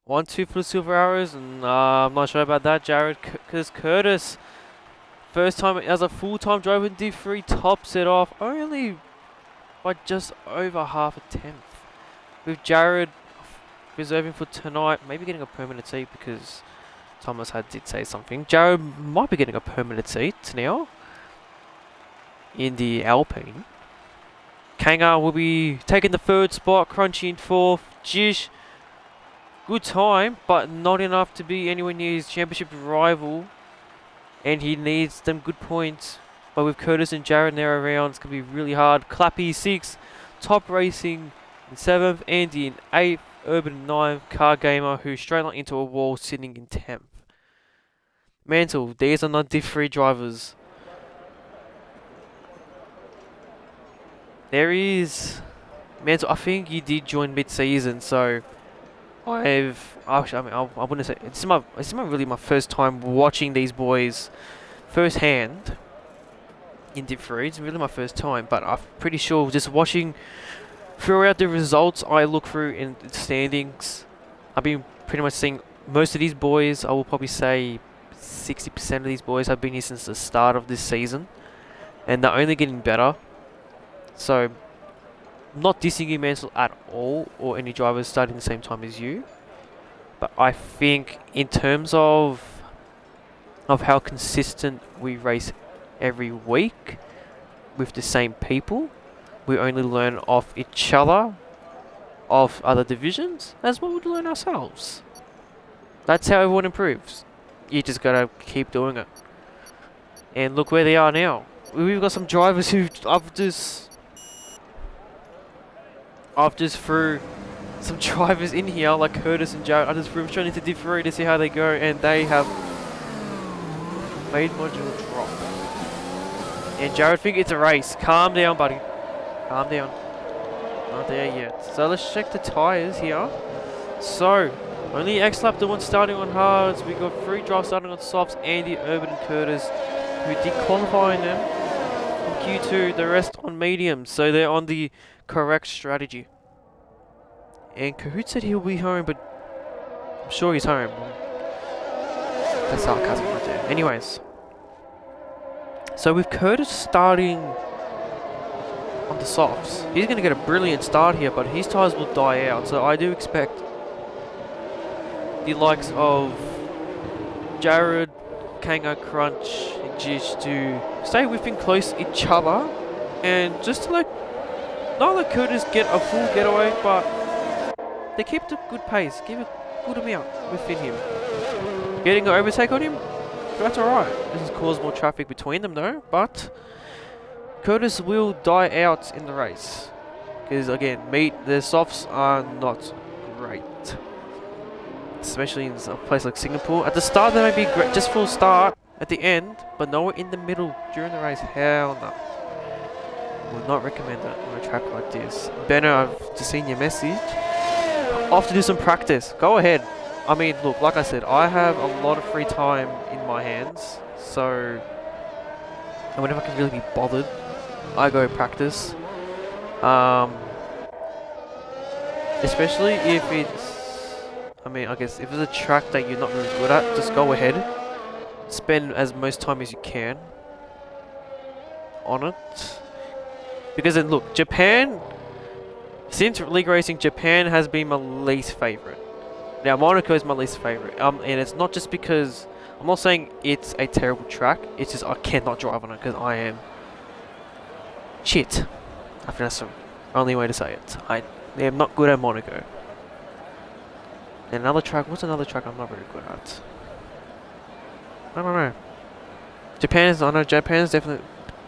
1-2 for the Silver Arrows, and I'm not sure about that, Jared, because Curtis, first time as a full-time driver in D3, tops it off only by just over half a tenth. With Jared reserving for tonight, maybe getting a permanent seat because Thomas did say something. Jared might be getting a permanent seat now in the Alpine. Kanga will be taking the 3rd spot, Crunchy in 4th, Jish. Good time, but not enough to be anywhere near his championship rival. And he needs them good points. But with Curtis and Jared there around, it's going to be really hard. Clappy 6th, Top Racing in 7th, Andy in 8th, Urban in 9th, Car Gamer, who straight on into a wall, sitting in 10th. Mantle, these are not D3 drivers. There is Mantle. I think he did join mid-season, so I wouldn't say this is really my first time watching these boys firsthand in D3. It's really my first time, but I'm pretty sure just watching throughout the results I look through in the standings, I've been pretty much seeing most of these boys. I will probably say 60% of these boys have been here since the start of this season, and they're only getting better. So, I'm not dissing you, Mansell, at all, or any drivers starting the same time as you. But I think in terms of how consistent we race every week with the same people, we only learn off each other, of other divisions, as well as we learn ourselves. That's how everyone improves. You just gotta keep doing it. And look where they are now. We've got some drivers who I've just threw some drivers in here like Curtis and Jared. I just threw them straight into D3 to see how they go, and they have made my jaw drop. And Jared think it's a race. Calm down, buddy. Calm down. Not there yet. So let's check the tyres here. So, only X-Lap, the one starting on hards. We got 3 drivers starting on softs, Andy, Urban and Curtis, who did qualify in them on Q2, the rest on mediums. So they're on the correct strategy. And Kahoot said he'll be home, but I'm sure he's home. That's sarcasm right there. Anyways. So with Curtis starting on the softs, he's going to get a brilliant start here, but his tyres will die out. So I do expect the likes of Jared, Kanga, Crunch, and Jish to stay within close each other, and just to not let Curtis get a full getaway, but they keep the good pace, give a good amount within him. Getting an overtake on him, that's alright. This has caused more traffic between them though, but Curtis will die out in the race. Because again, the softs are not great. Especially in a place like Singapore. At the start they may be great, just full start at the end, but nowhere in the middle during the race. Hell no. Would not recommend that on a track like this. Benno, I've just seen your message. I'll have to do some practice. Go ahead. I mean, look, like I said, I have a lot of free time in my hands, so and whenever I can really be bothered, I go practice. Especially if it's, I mean, I guess if it's a track that you're not really good at, just go ahead. Spend as most time as you can on it. Because then look, Japan, since League Racing, Japan has been my least favourite. Now Monaco is my least favourite, and it's not just because, I'm not saying it's a terrible track, it's just I cannot drive on it because I am shit. I think that's the only way to say it. I am not good at Monaco. And another track, what's another track I'm not very good at? I don't know. I know Japan's definitely,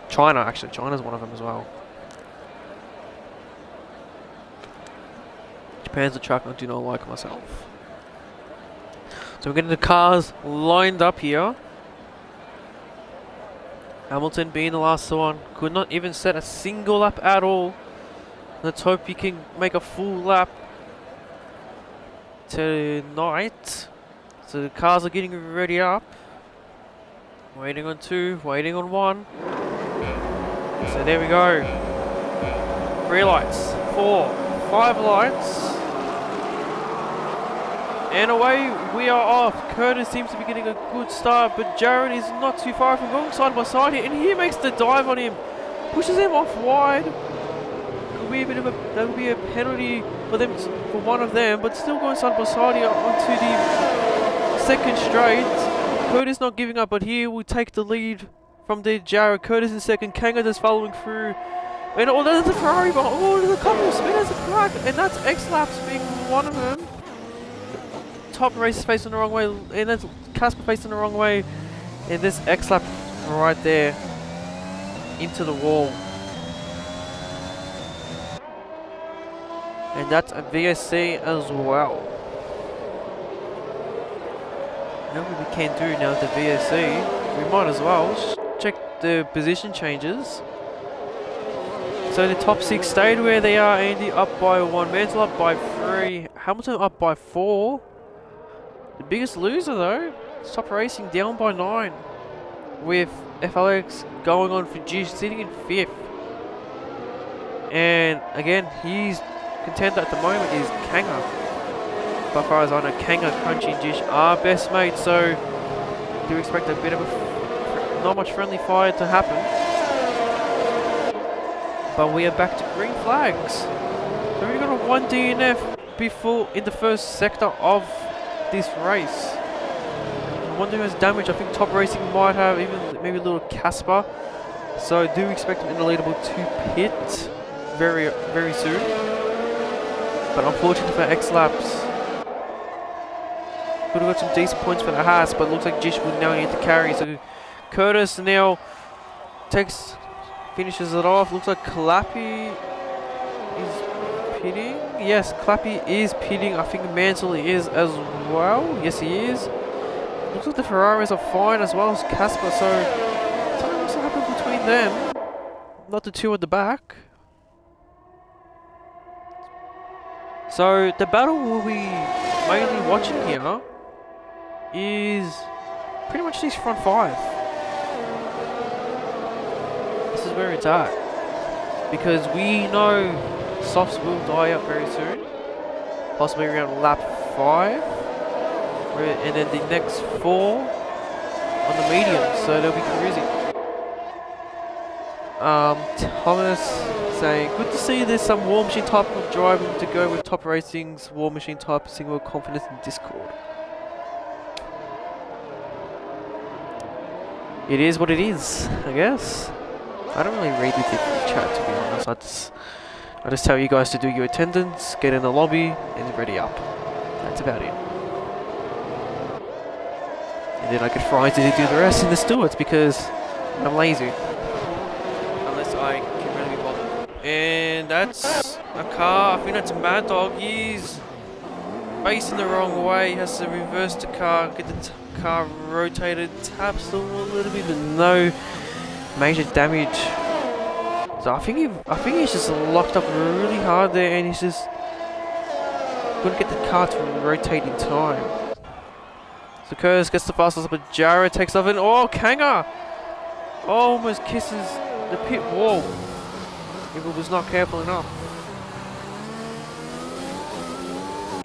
China actually, China's one of them as well. Japan's a track I do not like myself. So we're getting the cars lined up here. Hamilton being the last one, could not even set a single lap at all. Let's hope he can make a full lap tonight. So the cars are getting ready up. Waiting on 2, waiting on 1. So there we go. 3 lights, 4, 5 lights. And away we are off. Curtis seems to be getting a good start, but Jared is not too far from going side by side here, and he makes the dive on him. Pushes him off wide. Could be that would be a penalty for them, for one of them, but still going side by side here onto the second straight. Curtis not giving up, but here will take the lead from the Jared. Curtis in second, Kanga just following through. And oh, there's a Ferrari behind. Oh, there's a couple of spinners at the back, and that's X-Laps being one of them. Top Race is facing the wrong way, and that's Casper facing the wrong way, and this X-Lap right there into the wall. And that's a VSC as well. Now what we can do now with the VSC, we might as well check the position changes. So the top 6 stayed where they are. Andy up by 1, Mansell up by 3, Hamilton up by 4. The biggest loser though, Top Racing down by 9, with FLX going on for Gish sitting in 5th. And again, his contender at the moment is Kanga. By far as I know, Kanga, Crunchy and Gish are best mates, so do expect a bit of a not much friendly fire to happen. But we are back to green flags. So we've got a 1 DNF before in the first sector of this race. I wonder who has damage. I think Top Racing might have even maybe a little Casper. So I do expect him in the leaderboard to pit very, very soon. But unfortunately for X-Laps, could have got some decent points for the Haas, but it looks like Gish would now need to carry. So Curtis now finishes it off. Looks like Clappy is pitting. Yes, Clappy is pitting. I think Mansell is as well. Yes, he is. Looks like the Ferraris are fine as well as Casper. So something must have happened between them, not the 2 at the back. So the battle we'll be mainly watching here is pretty much these front 5. This is where it's at, because we know softs will die out very soon, possibly around lap 5, and then the next 4 on the medium, so they'll be cruising. Thomas saying, good to see there's some War Machine type of driving to go with Top Racing's War Machine type single confidence in Discord. It is what it is, I guess. I don't really read the different chat, to be honest. I just tell you guys to do your attendance, get in the lobby, and ready up. That's about it. And then I get Friday to do the rest in the stewards because I'm lazy. Unless I can really be bothered. And that's a car. I think that's a Mad Dog. He's facing the wrong way. He has to reverse the car, get the car rotated, taps a little bit, but no major damage. So I think he's just locked up really hard there, and he's just couldn't get the car to rotate in time. So Curtis gets the fastest up, but Jared takes off, and oh, Kanga almost kisses the pit wall if it was not careful enough.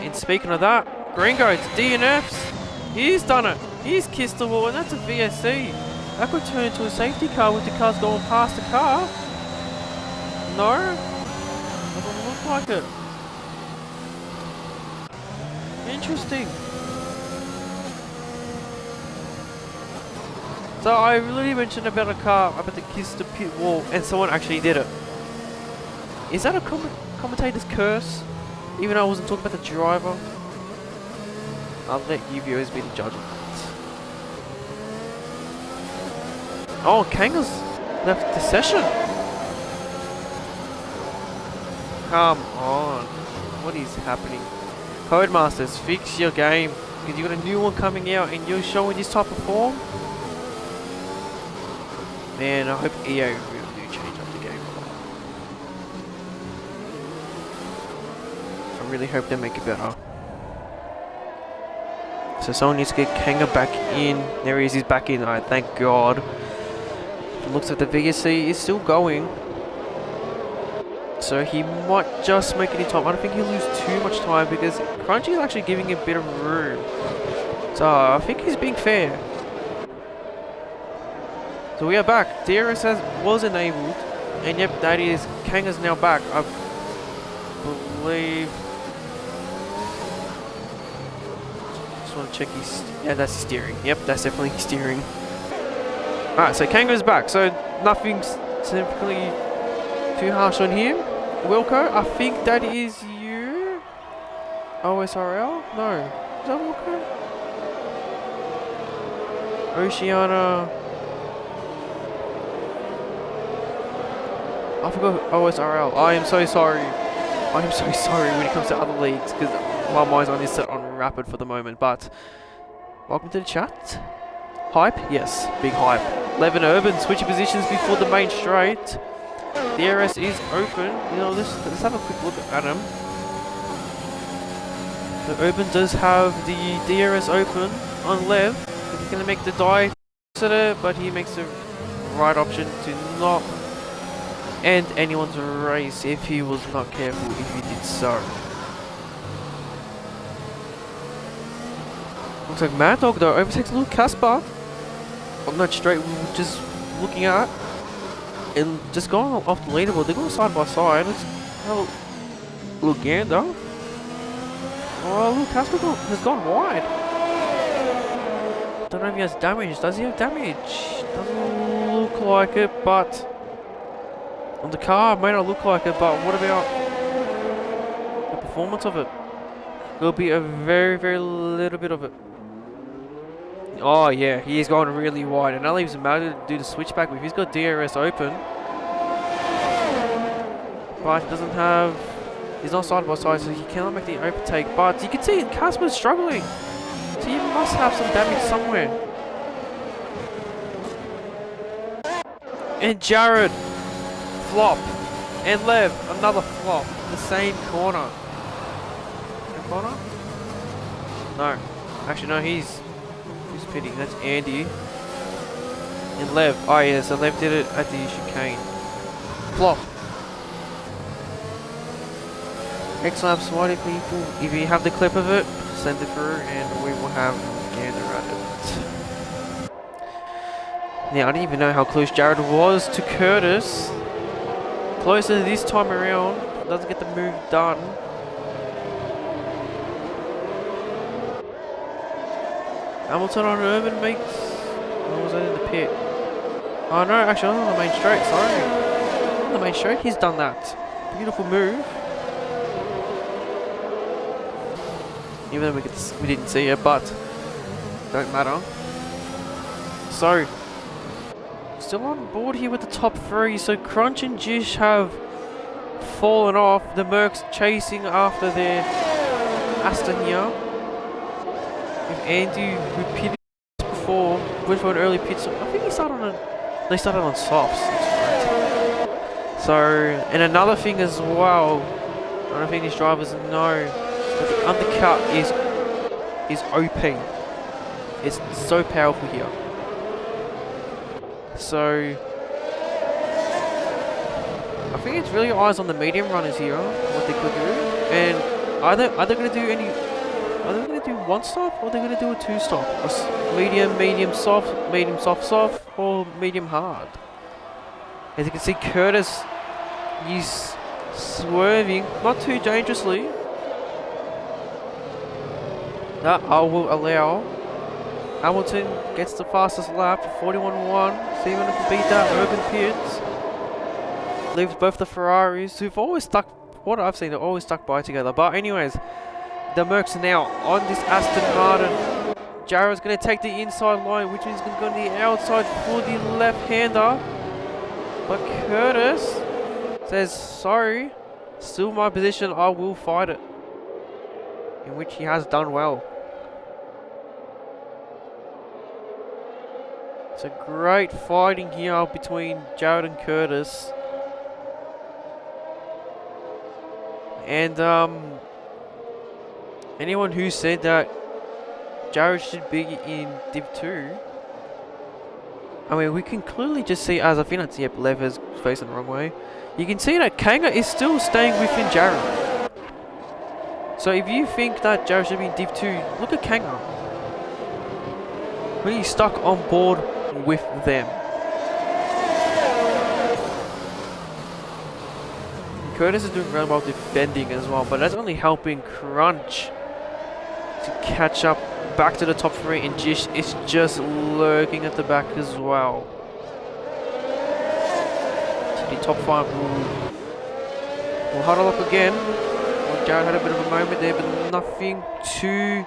And speaking of that, Gringo, it's DNFs. He's done it. He's kissed the wall, and that's a VSC. That could turn into a safety car with the cars going past the car. No? Doesn't look like it. Interesting. So I really mentioned about a car about to kiss the pit wall, and someone actually did it. Is that a commentator's curse? Even though I wasn't talking about the driver. I'll let you viewers be the judge of that. Oh, Kanga's left the session. Come on. What is happening? Codemasters, fix your game. Because you got a new one coming out and you're showing this type of form? Man, I hope EA really do change up the game a lot. I really hope they make it better. So someone needs to get Kanga back in. There he is, he's back in. Alright, thank God. It looks like the VSC is still going. So he might just make it in time. I don't think he'll lose too much time because Crunchy is actually giving him a bit of room. So I think he's being fair. So we are back. DRS was enabled. And yep, that is Kanga's now back. I believe. Just want to check his. Yeah, that's his steering. Yep, that's definitely his steering. Alright, so Kanga's back. So nothing significantly too harsh on him. Wilco, I think that is you. OSRL? No. Is that Wilco? Oceana. I forgot OSRL. I am so sorry. I am so sorry when it comes to other leagues because my mind's only set on Rapid for the moment. But welcome to the chat. Hype? Yes, big hype. Levin Urban switching positions before the main straight. The DRS is open. You know, let's have a quick look at him. The Urban does have the DRS open on Lev. He's going to make the dive, but he makes the right option to not end anyone's race if he was not careful if he did so. Looks like Mad Dog though overtakes Luke Casper on that straight we were just looking at. And just going off the leaderboard, they're going side by side. Let's have a look gander. Oh, Luke Casper has gone wide. Don't know if he has damage. Does he have damage? Doesn't look like it, but on the car it may not look like it, but what about the performance of it? There'll be a very, very little bit of it. Oh yeah, he is going really wide, and that leaves him able to do the switchback with. He's got DRS open, but he doesn't have. He's not side by side, so he cannot make the overtake. But you can see Casper's struggling, so you must have some damage somewhere. And Jared, flop, and Lev, another flop. The same corner. Same corner? No, actually no. He's pitting. That's Andy. And Lev. Oh yeah, so Lev did it at the chicane. Flop. X-Lab Swatty people. If you have the clip of it, send it through and we will have gander at it. Now I don't even know how close Jared was to Curtis. Closer this time around. Doesn't get the move done. Hamilton on Urban makes. Or was that in the pit? Oh no, actually on the main straight, sorry. On the main straight, he's done that. Beautiful move. Even though we didn't see it, but don't matter. So, still on board here with the top three. So Crunch and Jish have fallen off. The Mercs chasing after their Aston here. With Andy, who pitted before, went for an early pit. So I think they started on softs. So, and another thing as well, I don't think these drivers know, but the undercut is OP. It's so powerful here. So, I think it's really eyes on the medium runners here, what they could do. And are they going to do any? Are they going to do one stop, or are they going to do a two stop? Medium, soft, or medium hard? As you can see, Curtis is swerving, not too dangerously. That I will allow. Hamilton gets the fastest lap, 41.1. See if he can beat that. Urban Pitts leaves both the Ferraris, who've always stuck. What I've seen, they're always stuck by together. But anyways. the Mercs are now on this Aston Martin. Jared's going to take the inside line, which is going to go on the outside for the left-hander. But Curtis says, sorry, still my position, I will fight it. In which he has done well. It's a great fighting here between Jared and Curtis. And anyone who said that Jared should be in Div 2, I mean, we can clearly just see, as I think that's, yep, Lev is facing the wrong way. You can see that Kanga is still staying within Jared. So if you think that Jared should be in Div 2, look at Kanga. Really stuck on board with them. Curtis is doing really well defending as well, but that's only helping Crunch to catch up back to the top 3, and Jish is just lurking at the back as well. So the top 5 will huddle up again. Well, Jared had a bit of a moment there, but nothing too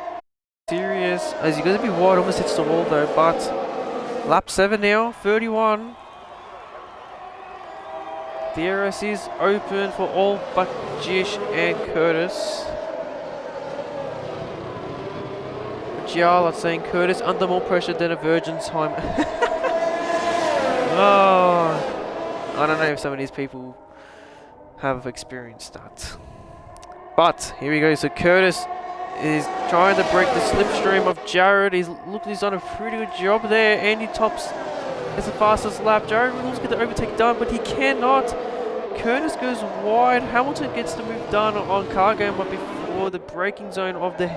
serious, as he goes a bit wide, almost hits the wall though. But lap 7 now, 31. DRS is open for all but Jish and Curtis. Giala saying Curtis under more pressure than a virgin time. Oh, I don't know if some of these people have experienced that. But here we go. So Curtis is trying to break the slipstream of Jared. He's done a pretty good job there, and he tops. It's the fastest lap. Jared Reynolds get the overtake done, but he cannot. Curtis goes wide. Hamilton gets the move done on Cargo, but before the braking zone of the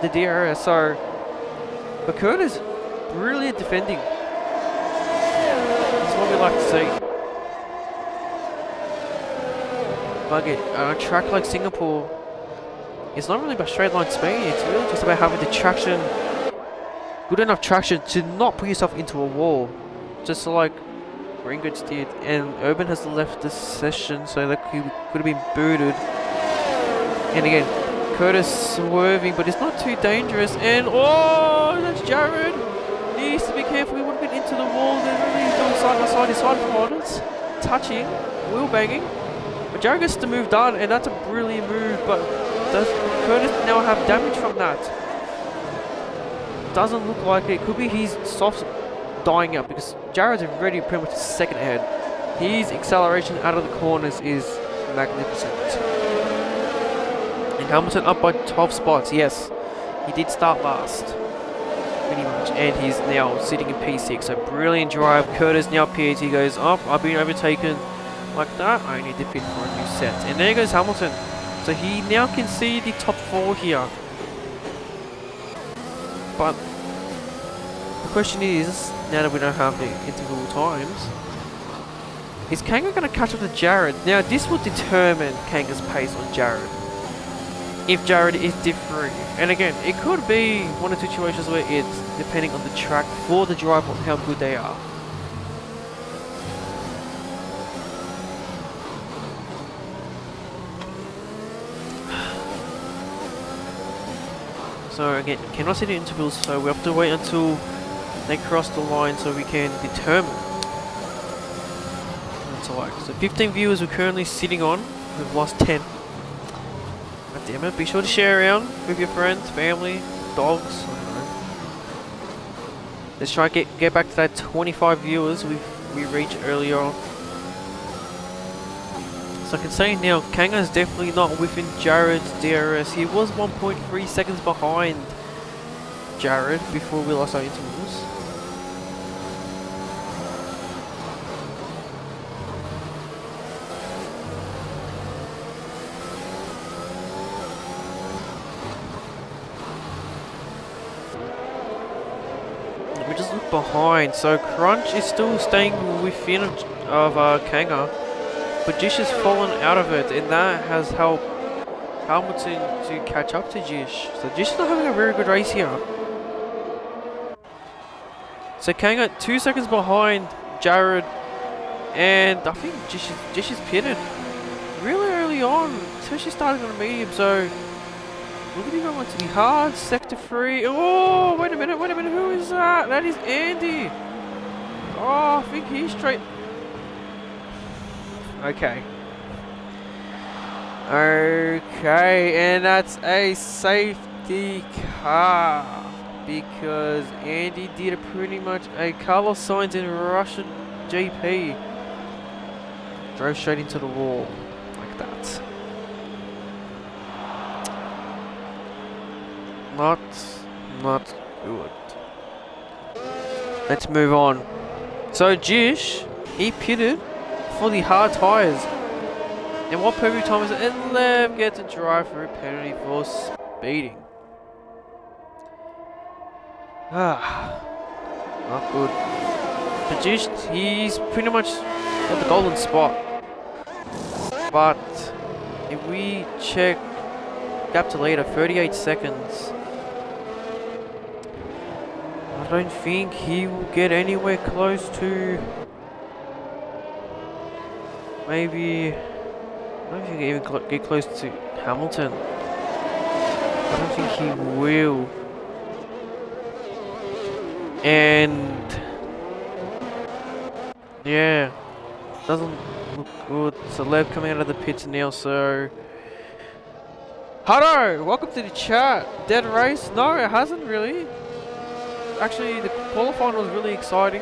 DRS. So, but Curtis, brilliant defending. That's what we like to see. But on a track like Singapore, it's not really about straight line speed. It's really just about having the traction, good enough traction to not put yourself into a wall, just like Ringgoods did. And Urban has left this session, so that he could have been booted. And again, Curtis swerving, but it's not too dangerous. And oh, that's Jared. He needs to be careful. He would have been into the wall. They're really going side by side. His side partners touching, wheel banging. But Jared gets the move done, and that's a brilliant move. But does Curtis now have damage from that? Doesn't look like it. Could be he's soft dying out, because Jared's already pretty much second ahead. His acceleration out of the corners is magnificent. And Hamilton up by 12 spots. Yes, he did start last, pretty much, and he's now sitting in P6. So brilliant drive. Curtis now PAT goes up. I've been overtaken like that. I need to pit for a new set. And there goes Hamilton. So he now can see the top 4 here. But the question is, now that we don't have the interval times, is Kanga going to catch up to Jared? Now this will determine Kanga's pace on Jared. If Jared is different, and again, it could be one or two situations where it's depending on the track for the driver on how good they are. So again, cannot see the intervals, so we have to wait until they cross the line so we can determine what to like. So 15 viewers we're currently sitting on. We've lost 10. God damn it. Be sure to share around with your friends, family, dogs. I don't know. Let's try and get back to that 25 viewers we reached earlier on. So I can say now, Kanga is definitely not within Jared's DRS. He was 1.3 seconds behind Jared before we lost our intervals. Let me just look behind. So Crunch is still staying within of Kanga. But Jish has fallen out of it, and that has helped Hamilton to catch up to Jish. So Jish is not having a very good race here. So Kanga 2 seconds behind Jared, and I think Jish is pitted really early on, especially starting on a medium. So Look at going to be hard. Sector 3. Oh, wait a minute. Who is that? That is Andy. Oh, I think he's straight. Okay. Okay, and that's a safety car. Because Andy did pretty much a Carlos Sainz in Russian GP. Drove straight into the wall. Like that. Not good. Let's move on. So Jish, he pitted for the hard tyres. And what perfect time is it? And Lev gets a drive-through penalty for speeding. Not good. But Jish, he's pretty much got the golden spot. But if we check gap to leader, 38 seconds. I don't think he will get anywhere close to. Maybe. I don't think he can even get close to Hamilton. I don't think he will. And yeah, doesn't look good. So Lev coming out of the pits now. So Hutto, welcome to the chat. Dead race? No, it hasn't really. Actually, the qualifying was really exciting.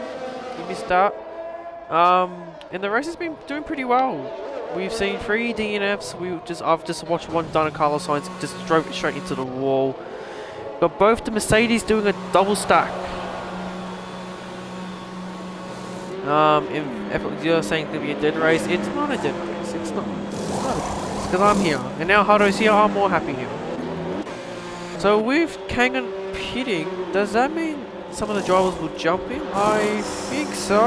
You missed that. And the race has been doing pretty well. We've seen 3 DNFs. I've just watched one done at Carlos Sainz, just drove it straight into the wall. Got both the Mercedes doing a double stack. If you're saying to be a dead race, it's not a dead race. It's not. It's because I'm here, and now Hutto's here. I'm more happy here. So with Kangan pitting, does that mean some of the drivers will jump in? I think so.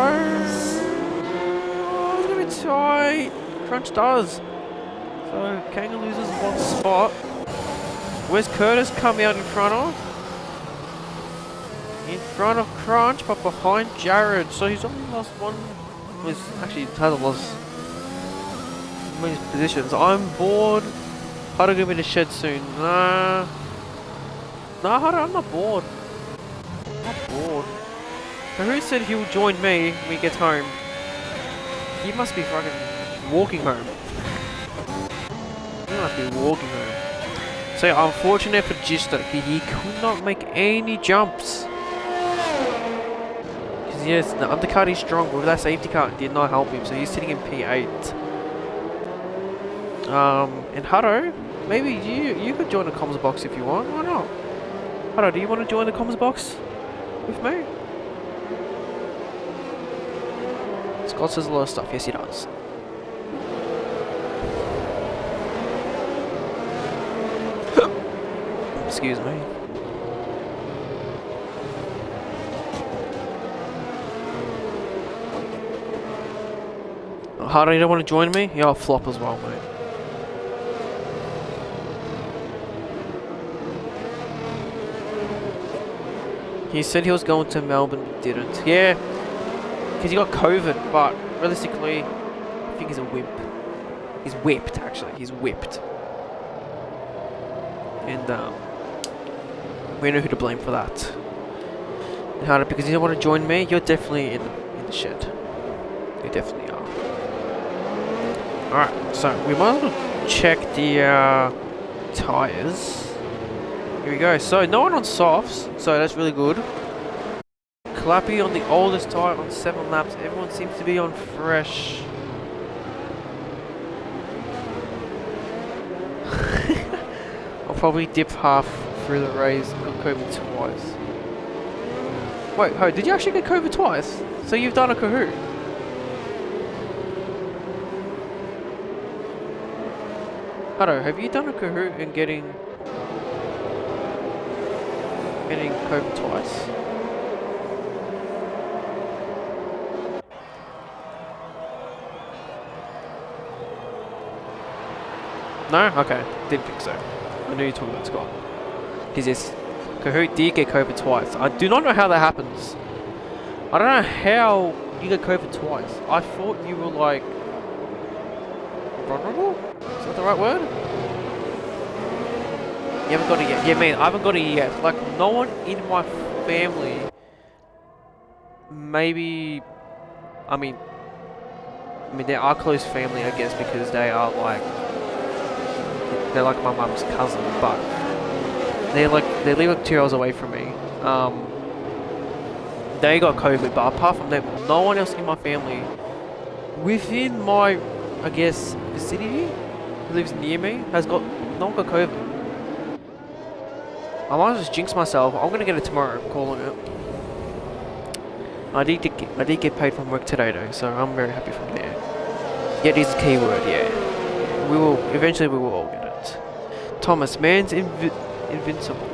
Oh, it's gonna be tight. Crunch does. So Kangan loses one spot. Where's Curtis come out in front of? In front of Crunch, but behind Jared. So he's only lost one. Actually, hasn't lost many positions. I'm bored. Hutto gonna be in the shed soon. Nah, Hutto, I'm not bored. I'm not bored. But who said he will join me when he gets home? He must be fucking walking home. He must be walking home. So unfortunate for Gisto, he could not make any jumps. Because yes, the undercut is strong, but that safety car did not help him, so he's sitting in P8. And Hutto, maybe you could join the comms box if you want. Why not? Hutto, do you want to join the comms box with me? Scott says a lot of stuff. Yes, he does. Excuse me. Hutto, you don't want to join me? Yeah, I'll flop as well, mate. He said he was going to Melbourne, but didn't. Yeah, because he got COVID, but realistically, I think he's a wimp. He's whipped, actually. He's whipped. And, we know who to blame for that. And Hutto, because you don't want to join me, you're definitely in the shed. You definitely are. Alright, so we might as well check the tyres. Here we go. So no one on softs, so that's really good. Clappy on the oldest tyre on 7 laps. Everyone seems to be on fresh. I'll probably dip half through the race. Got COVID twice. Wait, ho, did you actually get COVID twice? So you've done a Kahoot? Hutto, have you done a Kahoot in getting COVID twice? No? Okay, didn't think so. I knew you were talking about Scott. Because yes, Kahoot did get COVID twice. I do not know how that happens. I don't know how you get COVID twice. I thought you were like vulnerable? Is that the right word? You haven't got it yet? Yeah, man, I haven't got it yet. Like, no one in my family, maybe, I mean, they are close family, I guess, because they're like my mum's cousin, but they live like 2 hours away from me. They got COVID, but apart from them, no one else in my family within my, I guess, vicinity who lives near me has got, no one got COVID. I might just jinx myself. I'm gonna get it tomorrow. I'm calling it. I did get paid from work today though, so I'm very happy from there. Yeah, it is a keyword. Yeah, we will all get it. Thomas, man's invincible.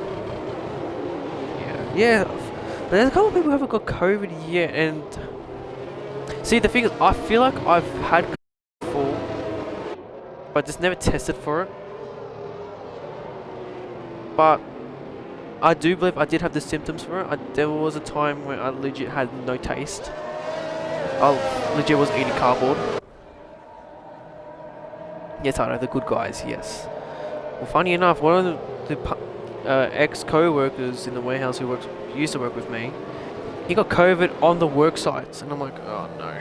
Yeah. But there's a couple of people who haven't got COVID yet, and see, the thing is, I feel like I've had COVID before, but just never tested for it. But I do believe I did have the symptoms for it. There was a time when I legit had no taste. I legit was eating cardboard. Yes, I know, the good guys, yes. Well, funny enough, one of the ex-co-workers in the warehouse who used to work with me, he got COVID on the work sites, and I'm like, oh no.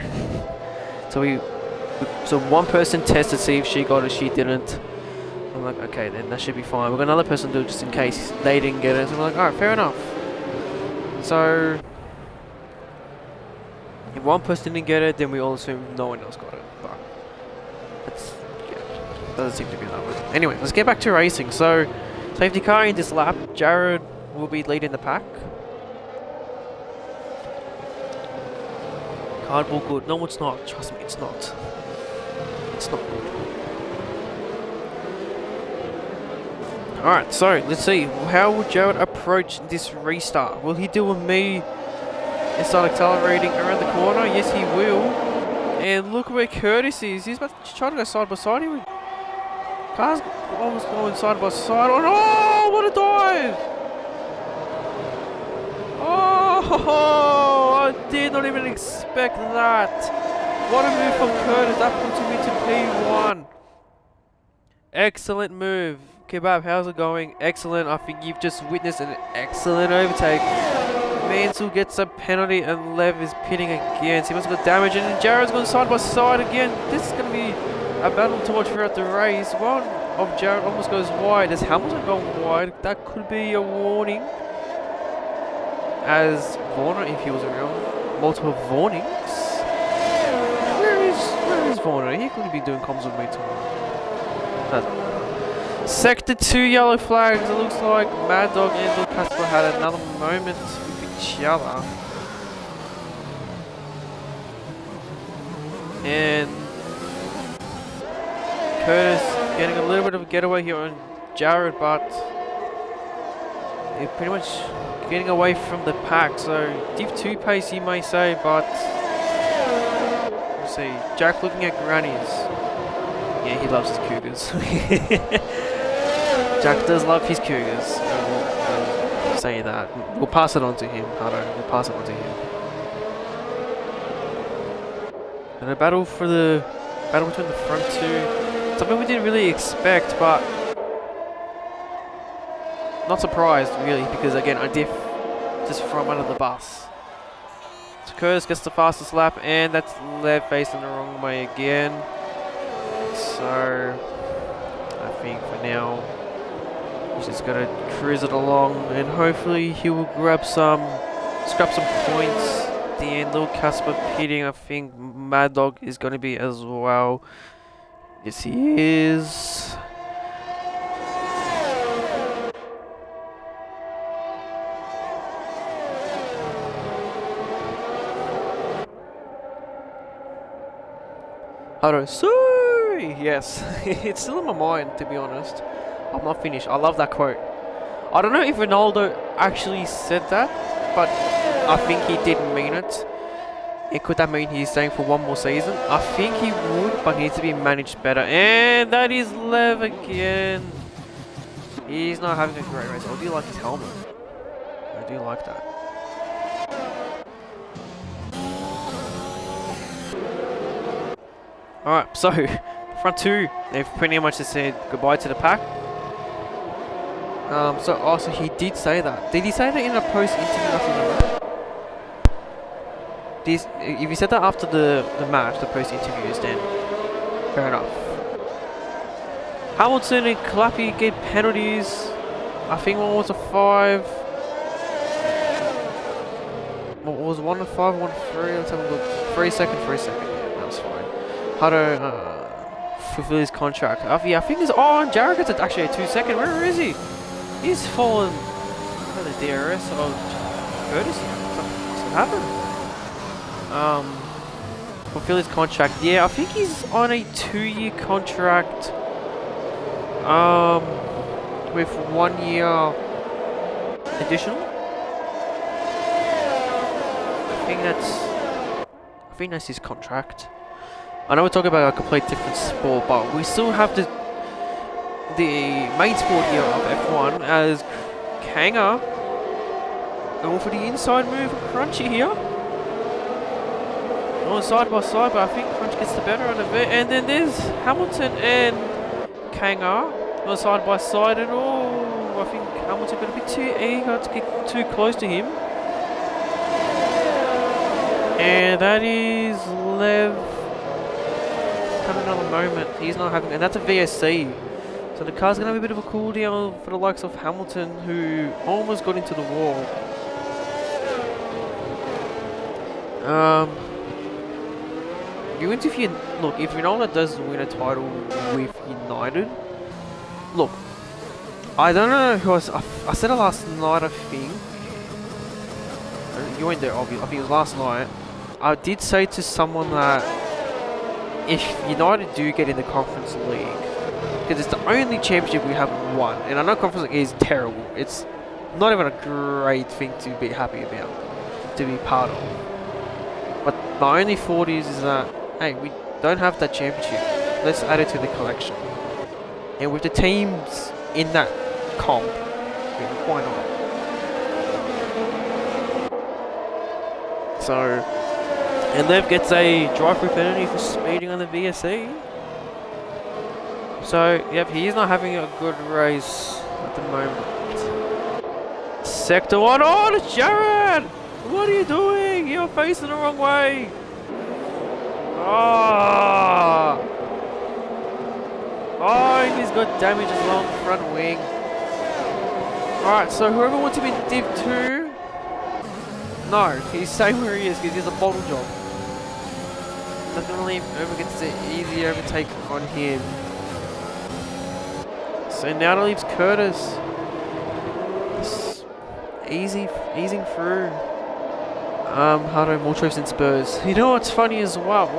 So one person tested to see if she got it, she didn't. I'm like, okay, then that should be fine. We've got another person do it just in case they didn't get it. So I'm like, alright, fair enough. So if one person didn't get it, then we all assume no one else got it. But that's, yeah, doesn't seem to be that way. Anyway, let's get back to racing. So safety car in this lap, Jared will be leading the pack. Cardboard good. No, it's not. Trust me, it's not. It's not good. Alright, so let's see. How will Jared approach this restart? Will he deal with me and start accelerating around the corner? Yes, he will. And look where Curtis is. He's about to try to go side by side here. Car's almost going side by side. Oh, what a dive! Oh, I did not even expect that. What a move from Curtis. That puts him into P1. Excellent move. Kebab, how's it going? Excellent. I think you've just witnessed an excellent overtake. Mansell gets a penalty and Lev is pitting again. So he must have got damage, and then Jared's going side by side again. This is going to be a battle to watch throughout the race. One of Jared almost goes wide. As Hamilton gone wide, that could be a warning. As Warner, if he was around, multiple warnings. Where is Warner? He could be doing comms with me tomorrow. Sector 2 yellow flags. It looks like Mad Dog and Luke Casper had another moment with each other. And Curtis getting a little bit of a getaway here on Jared, but they're pretty much getting away from the pack. So Div 2 pace, you may say, but let's see. Jack looking at grannies. Yeah, he loves his cougars. Jack does love his cougars. We'll say that. We'll pass it on to him. We'll pass it on to him. And a battle between the front two. Something we didn't really expect, but not surprised really, because again, I diff just from under the bus. So Curtis gets the fastest lap, and that's Lev facing the wrong way again. So I think for now he's just gonna cruise it along, and hopefully he will scrap some points at the end. Little Casper pitting. I think Mad Dog is gonna be as well. Yes, he is. Sorry. Yes, it's still in my mind, to be honest. I'm not finished. I love that quote. I don't know if Ronaldo actually said that, but I think he didn't mean it. And could that mean he's staying for one more season? I think he would, but he needs to be managed better. And that is Lev again. He's not having a great race. I do like his helmet. I do like that. Alright, so front two, they've pretty much just said goodbye to the pack. So he did say that. Did he say that in a post-interview after the match? If he said that after the match, the post-interviews, then fair enough. Hamilton and Clappy get penalties. I think one was a 5. What was 1 and 5, 1 and 3? Let's have a look. 3 second. Yeah, that's fine. Hado fulfill his contract. Yeah, I think it's on. Jared gets actually a 2 second. Where is he? He's fallen for the DRS of Curtis. What's happened? Fulfill his contract. Yeah, I think he's on a 2-year contract. With 1 year additional. I think that's his contract. I know we're talking about a complete different sport, but we still have the main sport here of F1 as Kanga going for the inside move. Crunchy here. Going side by side, but I think Crunch gets the better out of it. And then there's Hamilton and Kanga going side by side, and I think Hamilton going to be too eager to get too close to him. And that is Lev having another moment. He's not having, and that's a VSC. So the car's going to have a bit of a cool down for the likes of Hamilton, who almost got into the wall. If Ronaldo does win a title with United, look, I don't know who I said it last night, I think. You weren't there, obviously. I think it was last night. I did say to someone that if United do get in the Conference League, because it's the only championship we haven't won, and I know Conference League is terrible. It's not even a great thing to be happy about, to be part of. But the only thought is that, hey, we don't have that championship. Let's add it to the collection. And with the teams in that comp, why not? So, and Lev gets a drive-through penalty for speeding on the VSC. So, yep, he's not having a good race at the moment. Sector 1, oh, it's Jared! What are you doing? You're facing the wrong way. Oh, and he's got damage as well on the front wing. Alright, so whoever wants to be in Div 2, no, he's staying where he is because he has a bottle job. Definitely whoever gets the easy overtake on him. So now it leaves Curtis. Easing through. Hardo, more trips and Spurs. You know what's funny as well?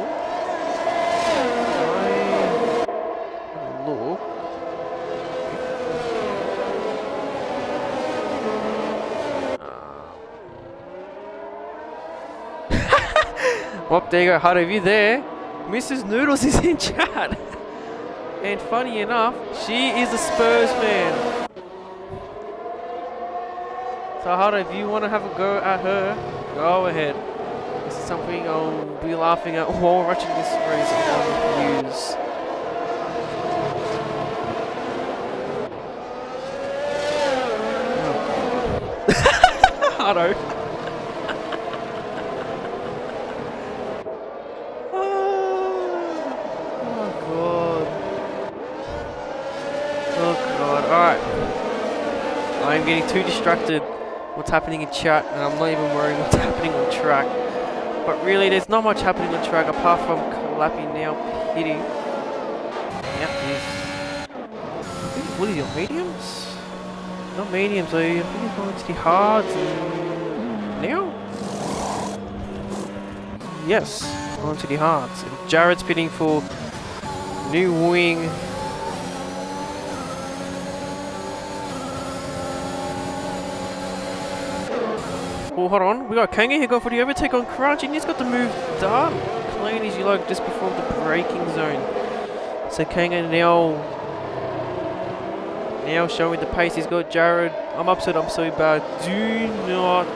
Look. Well, there you go, Hardo, if you're there, Mrs. Noodles is in chat. And funny enough, she is a Spurs fan. So Hardo, if you want to have a go at her, go ahead. This is something I'll be laughing at while watching this race on views. Hardo. Alright. I'm getting too distracted what's happening in chat, and I'm not even worrying what's happening on track. But really, there's not much happening on track apart from Clappy now hitting. Yep, what are your mediums? Not mediums, so I think he's going to the hards now? Yes, going to the hards. And Jared's pitting for new wing. Oh, hold on. We got Kanga here going for the overtake on Crunch, and he's got the move done. Clean as you like, just before the braking zone. So Kanga now showing the pace. He's got Jared. I'm upset, I'm so bad. Do not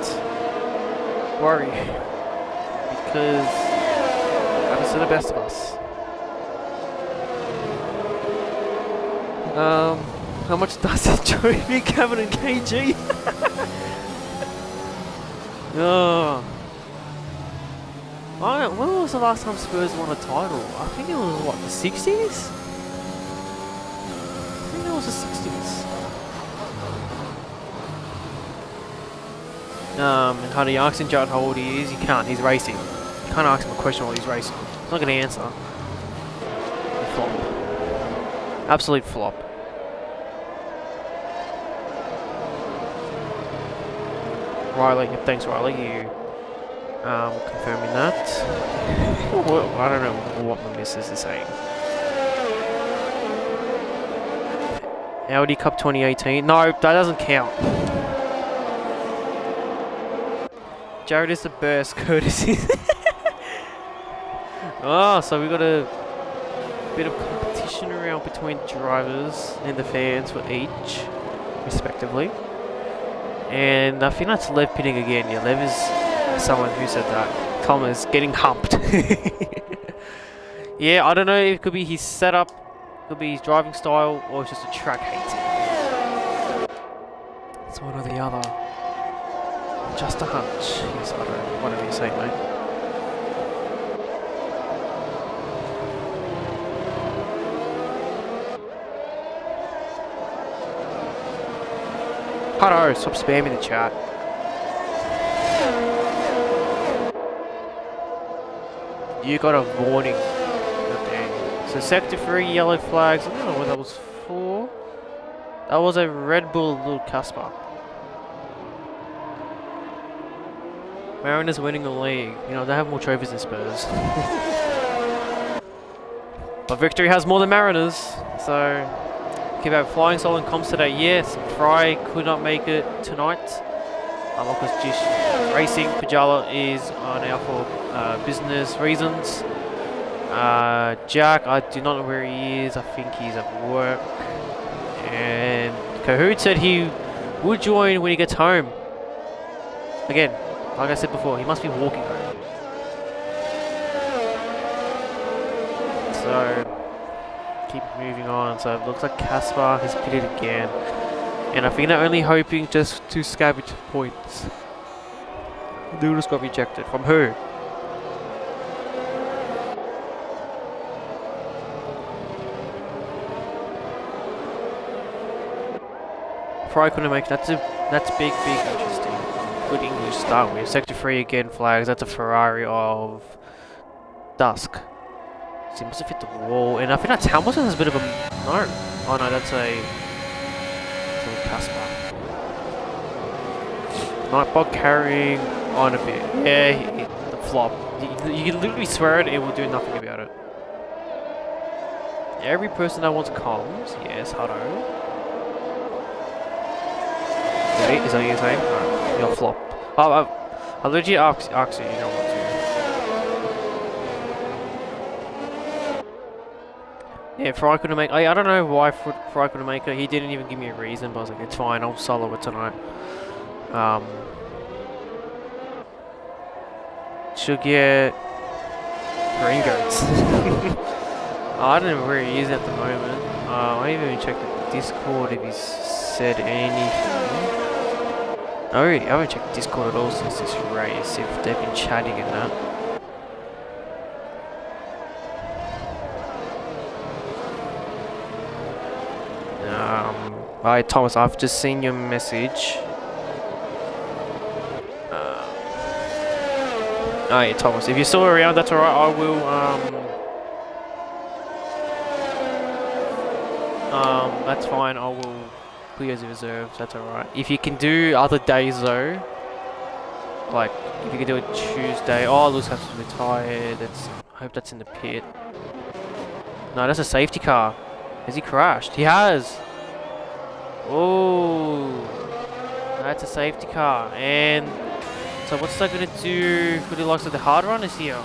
worry, because happens to the best of us. How much does it Joey Cameron and KG? Oh. When was the last time Spurs won a title? I think it was what, the 60s? I think it was the 60s. And Honey asking Jared how old he is. You can't, he's racing. You can't ask him a question while he's racing. He's not going to answer. Flop. Absolute flop. Riley, thanks Riley, you confirming that. Well, I don't know what my missus is saying. Audi Cup 2018. No, that doesn't count. Jared is the best courtesy. Oh, so we got a bit of competition around between drivers and the fans for each, respectively. And I think that's Lev pitting again. Yeah, Lev is someone who said that. Thomas getting humped. Yeah, I don't know if it could be his setup, could be his driving style, or it's just a track hate. It's one or the other. Just a hunch. Yes, I don't know. Whatever you say, mate. Hello, stop spamming the chat. You got a warning. Okay. So sector 3 yellow flags. I don't know what that was for. That was a Red Bull Little Casper. Mariners winning the league. You know, they have more trophies than Spurs. But victory has more than Mariners. So, keep out flying solo and comms today. Yes, Fry could not make it tonight. Because Jish Racing Pajala is on out for business reasons. Jack, I do not know where he is. I think he's at work. And Kahoot said he would join when he gets home. Again, like I said before, he must be walking home. So, keep moving on. So it looks like Kaspar has pitted again. And I think they're only hoping just to scavenge points. Noodles got rejected. From who? Fry couldn't make that's big interesting. Good English start with. Sector 3 again flags. That's a Ferrari of Dusk. So he must have hit the wall. And I think that's Hamilton has a bit of a no. Oh no, that's a Casper. Nightbot carrying on a bit. Yeah, the flop. You can literally swear it will do nothing about it. Every person that wants comms, yes, hello. Okay, is that what you're saying? No, you're flop. Oh, I legit asked you, you don't want to. Yeah, Fry couldn't make. I don't know why Fry couldn't make it. He didn't even give me a reason, but I was like, it's fine. I'll solo it tonight. Should get green goats. I don't know where he is at the moment. I haven't even checked the Discord if he's said anything. I haven't checked the Discord at all since this race. If they've been chatting and that. Alright, Thomas, I've just seen your message. Alright, Thomas, if you're still around, that's alright. I will, that's fine. I will put you as a reserve. That's alright. If you can do other days though, like if you can do it Tuesday. Oh, Lewis has to retire. I hope that's in the pit. No, that's a safety car. Has he crashed? He has. Oh, that's a safety car. And so what's that going to do for the likes of the hard runners here?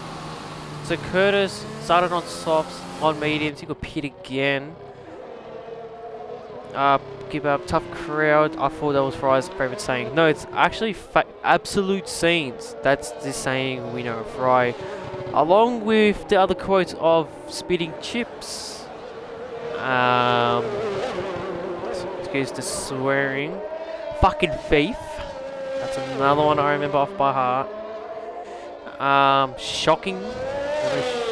So Curtis started on softs, on mediums. He got pit again. Give up tough crowd. I thought that was Fry's favorite saying. No, it's actually absolute scenes. That's the saying we know of Fry, along with the other quotes of spitting chips. excuse the swearing. Fucking thief. That's another one I remember off by heart. Shocking.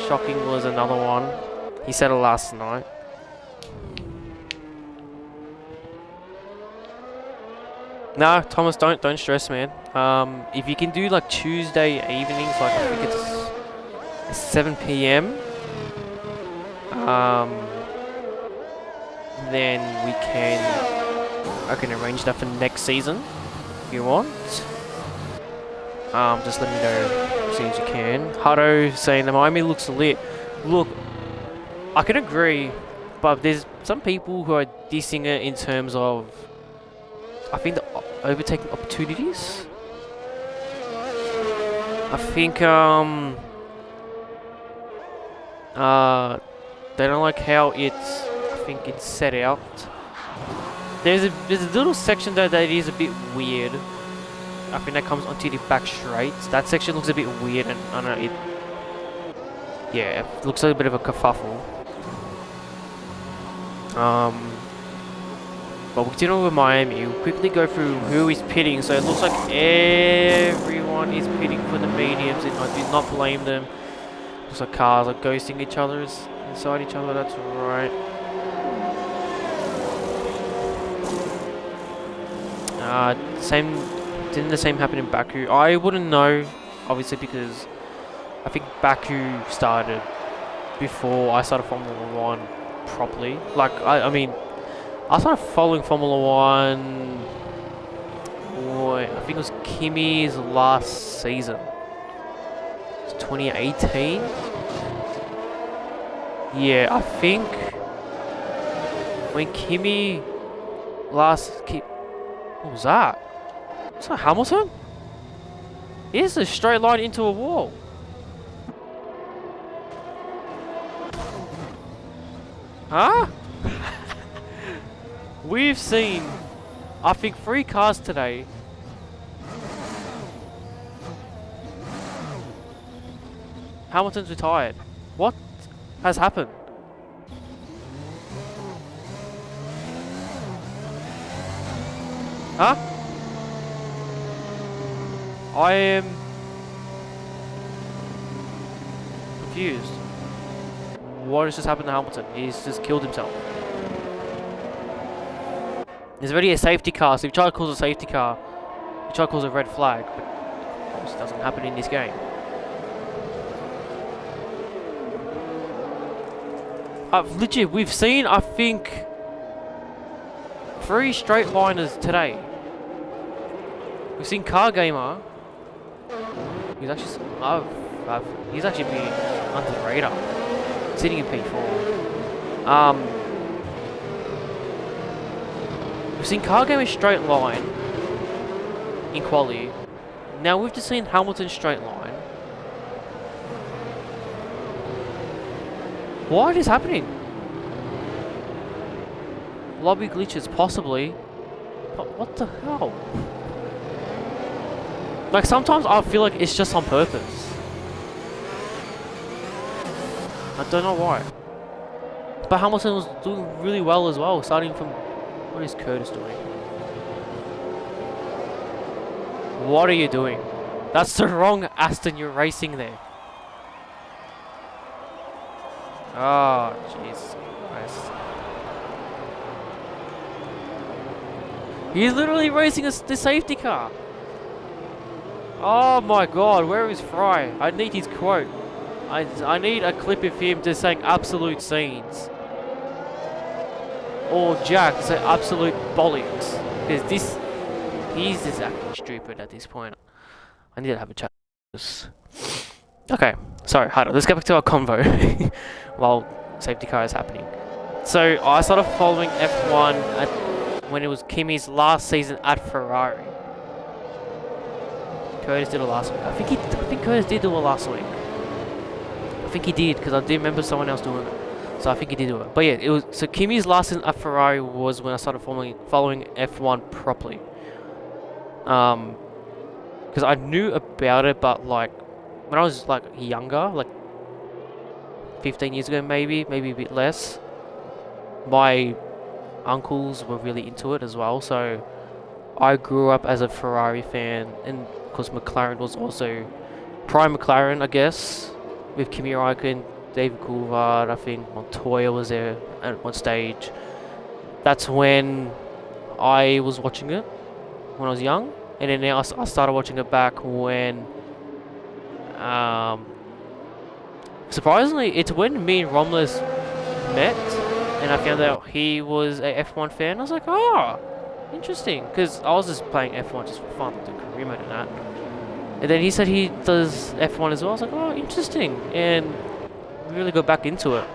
Shocking was another one. He said it last night. No, Thomas, don't stress, man. If you can do like Tuesday evenings, like I think it's 7 p.m. Then I can arrange that for next season if you want. Just let me know as soon as you can. Hutto saying the Miami looks lit. Look, I can agree, but there's some people who are dissing it in terms of, I think, the overtaking opportunities. I think they don't like how it's set out. There's a little section there that is a bit weird. I think that comes onto the back straights. That section looks a bit weird, and I don't know, it looks like a bit of a kerfuffle. But we continue with Miami. We'll quickly go through who is pitting. So it looks like everyone is pitting for the mediums, and I do not blame them. Looks like cars are ghosting each other inside each other. That's right. Didn't the same happen in Baku? I wouldn't know, obviously, because I think Baku started before I started Formula One properly. Like, I mean, I started following Formula One, I think it was Kimi's last season. It's 2018. Yeah, I think when Kimi what was that? Is that Hamilton? Here's a straight line into a wall. Huh? We've seen, I think, 3 cars today. Hamilton's retired. What has happened? Huh? I am confused. What has just happened to Hamilton? He's just killed himself. There's already a safety car, so if you try to cause a safety car, you try to cause a red flag, but obviously it doesn't happen in this game. Legit, we've seen, I think, 3 straight liners today. We've seen Car Gamer. He's actually been under the radar, sitting in P4. We've seen Car Gamer straight line in quali. Now we've just seen Hamilton straight line. What is happening? Lobby glitches, possibly. But what the hell? Like, sometimes I feel like it's just on purpose. I don't know why. But Hamilton was doing really well as well, starting from... What is Curtis doing? What are you doing? That's the wrong Aston you're racing there. Oh, jeez. Nice. He's literally racing the safety car. Oh my god, where is Fry? I need his quote. I need a clip of him just saying absolute scenes. Or Jack say absolute bollocks. Because he's just acting stupid at this point. I need to have a chat with this. Okay, sorry, hold on. Let's get back to our convo while safety car is happening. So I started following F1 when it was Kimi's last season at Ferrari. Curtis did it last week. I think Curtis did do it last week. I think he did, because I did remember someone else doing it. So I think he did do it. But yeah, so Kimi's last season at Ferrari was when I started following F1 properly. Because I knew about it, but like when I was like younger, like 15 years ago maybe a bit less, my uncles were really into it as well. So I grew up as a Ferrari fan, and because McLaren was also prime McLaren, I guess, with Kimi Räikkönen, David Coulthard, I think Montoya was there at one stage. That's when I was watching it when I was young, and then now I started watching it back when, surprisingly, it's when me and Romulus met, and I found out he was a F1 fan. I was like, oh, interesting, because I was just playing F1 just for fun, the career mode and that. And then he said he does F1 as well. I was like, oh, interesting, and we really got back into it.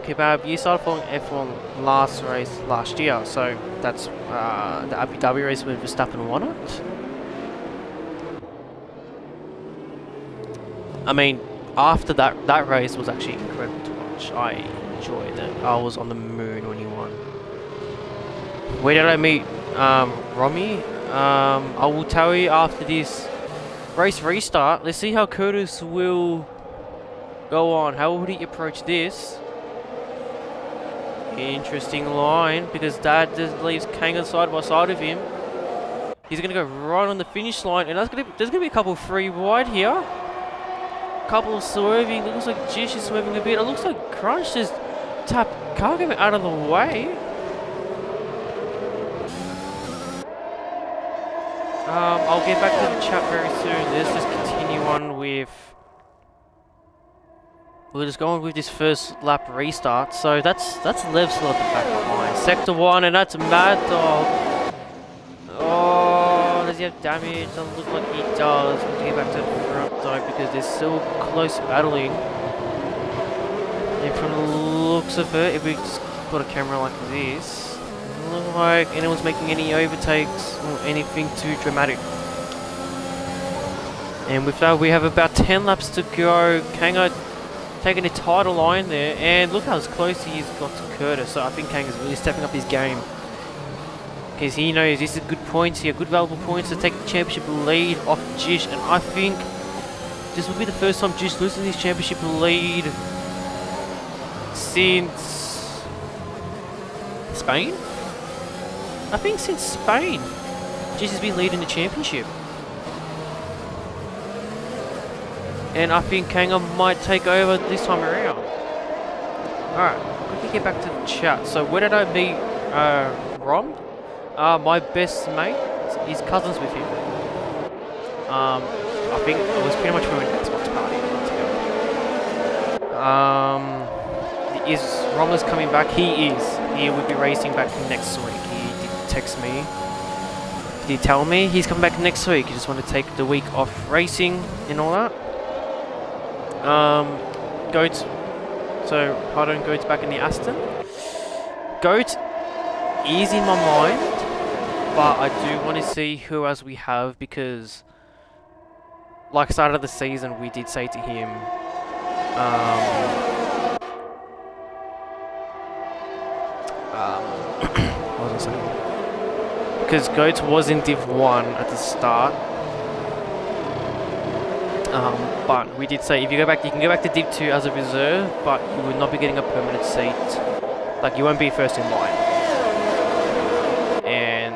Kebab, you started following F1 last year, so that's the Abu Dhabi race when Verstappen won it. I mean, after that race was actually incredible to watch. I enjoyed it. I was on the moon when he won. Where did I meet Romy? I will tell you after this race restart. Let's see how Curtis will go on. How would he approach this? Interesting line, because Dad just leaves Kanga side by side of him. He's gonna go right on the finish line, and there's gonna be a couple free wide here. Couple of swerving. It looks like Jish is swerving a bit. It looks like Crunch just tapped Cargo out of the way. I'll get back to the chat very soon. Let's just continue on with. We're just going with this first lap restart. So that's Lev still at the back behind. Sector 1, and that's Mad Dog. Oh, does he have damage? Doesn't look like he does. We'll get back to the front though, because they're still close battling. And from the looks of it, if we just put a camera like this, doesn't look like anyone's making any overtakes or anything too dramatic. And with that, we have about 10 laps to go. Kanga taking a tighter line there, and look how close he's got to Curtis. So I think Kanga's really stepping up his game, because he knows this is good points here, good valuable points to take the championship lead off Jish. And I think this will be the first time Jish loses his championship lead since Spain? I think since Spain, Jish has been leading the championship. And I think Kanga might take over this time around. Alright, quickly get back to the chat. So where did I meet Rom? My best mate, his cousins with him. I think it was pretty much from an Xbox party. Is Romulus coming back? He is. He will be racing back next week. He did text me. Did he tell me he's coming back next week? He just want to take the week off racing and all that. Goat. So, pardon, Goat's back in the Aston. Goat is in my mind, but I do want to see who else we have, because like start of the season we did say to him what was I saying? Because Goat was in Div 1 at the start. But we did say if you go back, you can go back to Div 2 as a reserve, but you will not be getting a permanent seat. Like, you won't be first in line. And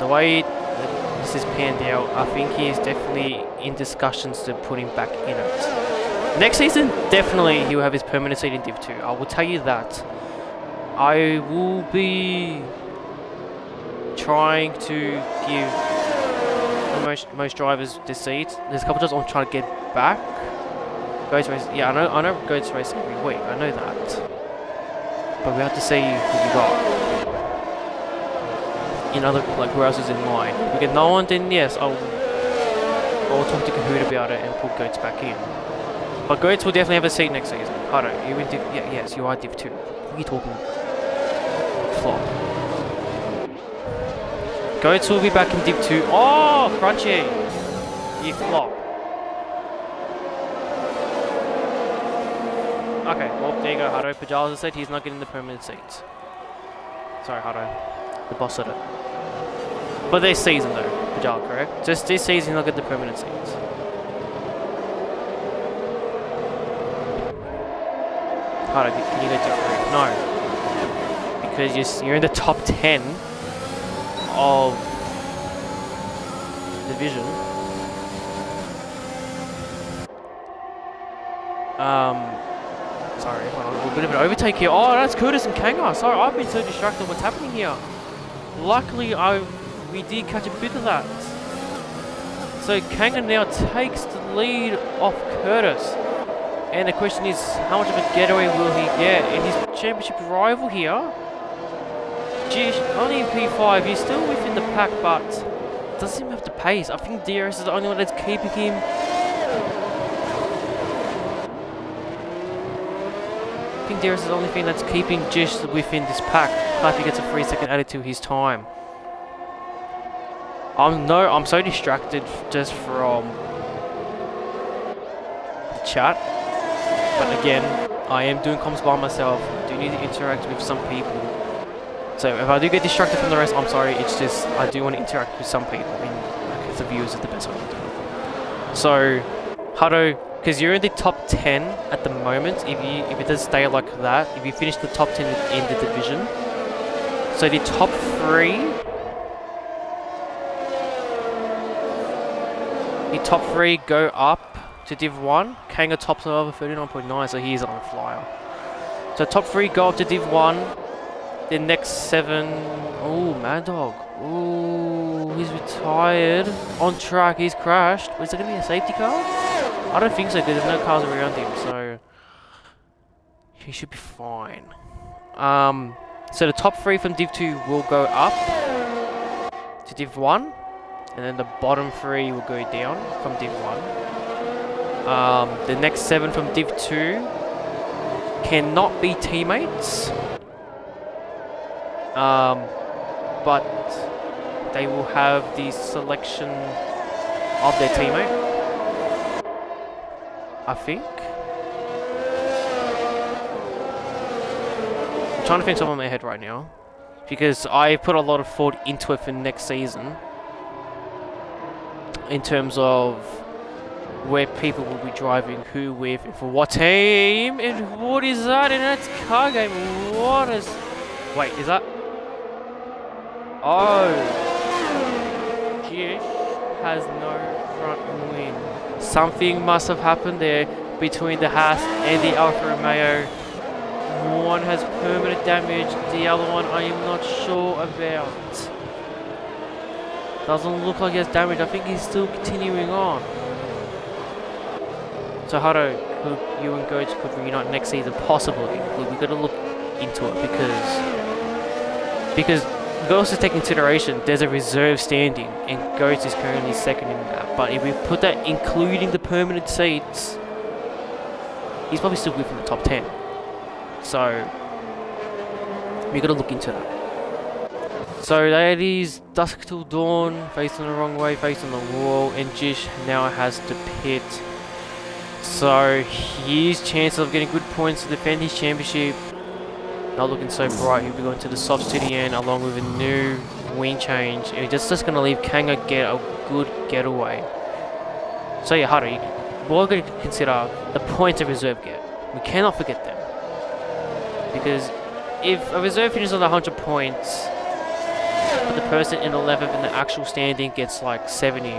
the way this is panned out, I think he's definitely in discussions to put him back in it. Next season, definitely he will have his permanent seat in Div 2. I will tell you that. I will be trying to give most drivers this seat. There's a couple of times I'm trying to get back. Goats race, yeah, I know Goats race every week. I know that, but we have to see who you got. In other, like, who else is in line. If we get no one, then yes, I'll talk to Kahoot about it and put Goats back in. But Goats will definitely have a seat next season. I don't. You in Div? Yeah, yes, you are Div 2. What are you talking about? Flop. Goats will be back in Div 2. Oh, Crunchy! You flop. Okay, well, there you go, Hado. Pajala said he's not getting the permanent seat. Sorry, Hado. The boss said it. For this season though, Pajala, correct? Just this season he'll get the permanent seats. Harder, can you go different? No. Because you're in the top 10 of division. Sorry, hold on, a bit of an overtake here. Oh, that's Curtis and Kanga. Sorry, I've been so distracted on what's happening here. Luckily, we did catch a bit of that. So Kanga now takes the lead off Curtis. And the question is, how much of a getaway will he get? And his championship rival here, Jish, only in P5, he's still within the pack, but doesn't seem to have the pace. I think DRS is the only one that's keeping him. I think DRS is the only thing that's keeping Jish within this pack. Plus he gets a 3-second added to his time. I'm so distracted just from the chat. But again, I am doing comms by myself. I do need to interact with some people. So if I do get distracted from the rest, I'm sorry. It's just I do want to interact with some people. I mean, as the viewers is the best way to do it. So, Hado, because you're in the top 10 at the moment. If it does stay like that, if you finish the top 10 in the division, so the top 3. The top 3 go up to Div 1. Kanga tops over 39.9, so he's on a flyer. So top 3 go up to Div 1. The next 7... Oh, Mad Dog. Ooh, he's retired. On track, he's crashed. Is there going to be a safety car? I don't think so, because there's no cars around him, so... he should be fine. So the top 3 from Div 2 will go up to Div 1. And then the bottom 3 will go down from Div 1. The next 7 from Div 2 cannot be teammates. But they will have the selection of their teammate, I think. I'm trying to think something in my head right now, because I put a lot of thought into it for next season. In terms of where people will be driving, who with, and for what team, and what is that? And that's car game. What is... Wait, is that... Oh. Jish has no front wing. Something must have happened there between the Haas and the Alfa Romeo. One has permanent damage, the other one I am not sure about. Doesn't look like he has damage. I think he's still continuing on. So Hado, could you and Goats could reunite next season? Possibly. We've got to look into it because we also take into consideration there's a reserve standing and Goats is currently second in that. But if we put that including the permanent seats, he's probably still within the top 10. So we got to look into that. So that is dusk till dawn, facing the wrong way, facing the wall, and Jish now has to pit. So his chances of getting good points to defend his championship not looking so bright. He'll be going to the soft city end along with a new wing change. And just going to leave Kanga get a good getaway. So yeah, Hado, we're going to consider the points a reserve get. We cannot forget them. Because if a reserve finishes on 100 points, but the person in 11th in the actual standing gets like 70,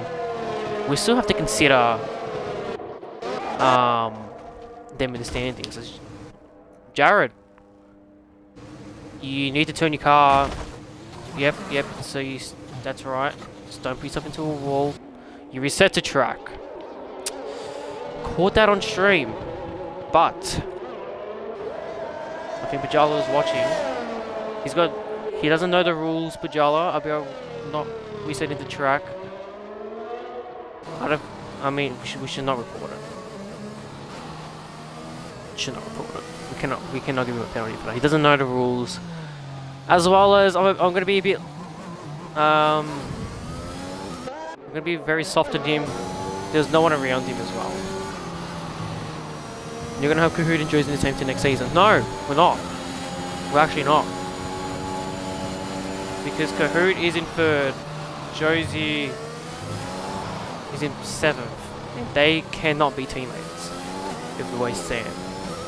we still have to consider them in the standings. Jared, you need to turn your car. Yep. So that's right. Just don't put yourself into a wall. You reset to track. Caught that on stream, but I think Pajala is watching. He doesn't know the rules, Pajala. Not reset into track. I mean, we should not report it. Should not report it. We cannot give him a penalty for that. He doesn't know the rules. As well as I'm going to be a bit. I'm going to be very soft on him. There's no one around him as well. You're going to have Kahoot and Joyce in the same team next season. No, we're not. We're actually not. Because Kahoot is in third, Josie is in 7th, and they cannot be teammates. If the way stand,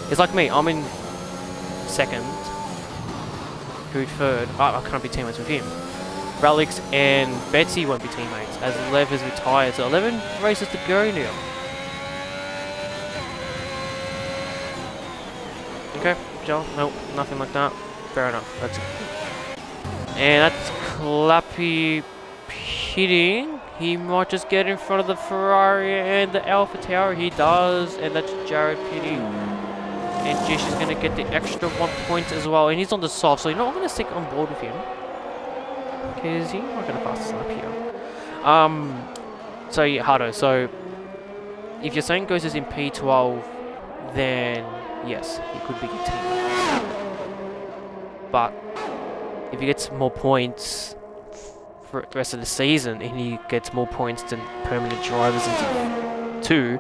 it's like me. I'm in 2nd, who 3rd. I can't be teammates with him. Relics and Betsy won't be teammates as Lev is retired. So 11 races to go now. Okay, Joel. Nope, nothing like that. Fair enough. That's it. And that's Clappy pitting. He might just get in front of the Ferrari and the Alpha Tower. He does, and that's Jared pitting. And Jish is going to get the extra 1 point as well. And he's on the soft, so you're not going to stick on board with him. Because he's not going to pass this lap here. So yeah, Hardo. So if you're saying Ghost is in P12, then yes, he could be a team. But if he gets more points for the rest of the season, and he gets more points than permanent drivers into 2,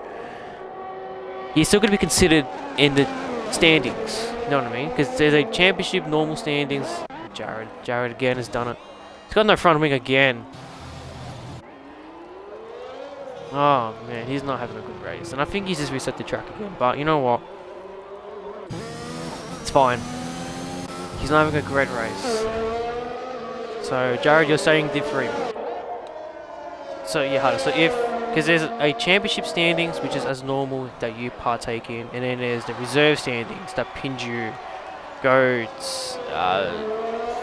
he's still going to be considered in the standings. You know what I mean? Because there's a championship normal standings. Jared again has done it. He's got no front wing again. Oh man, he's not having a good race. And I think he's just reset the track again. But you know what? It's fine. He's not having a great race. So Jared, you're saying div 3. So yeah, so because there's a championship standings, which is as normal that you partake in, and then there's the reserve standings that Pinju, Goats,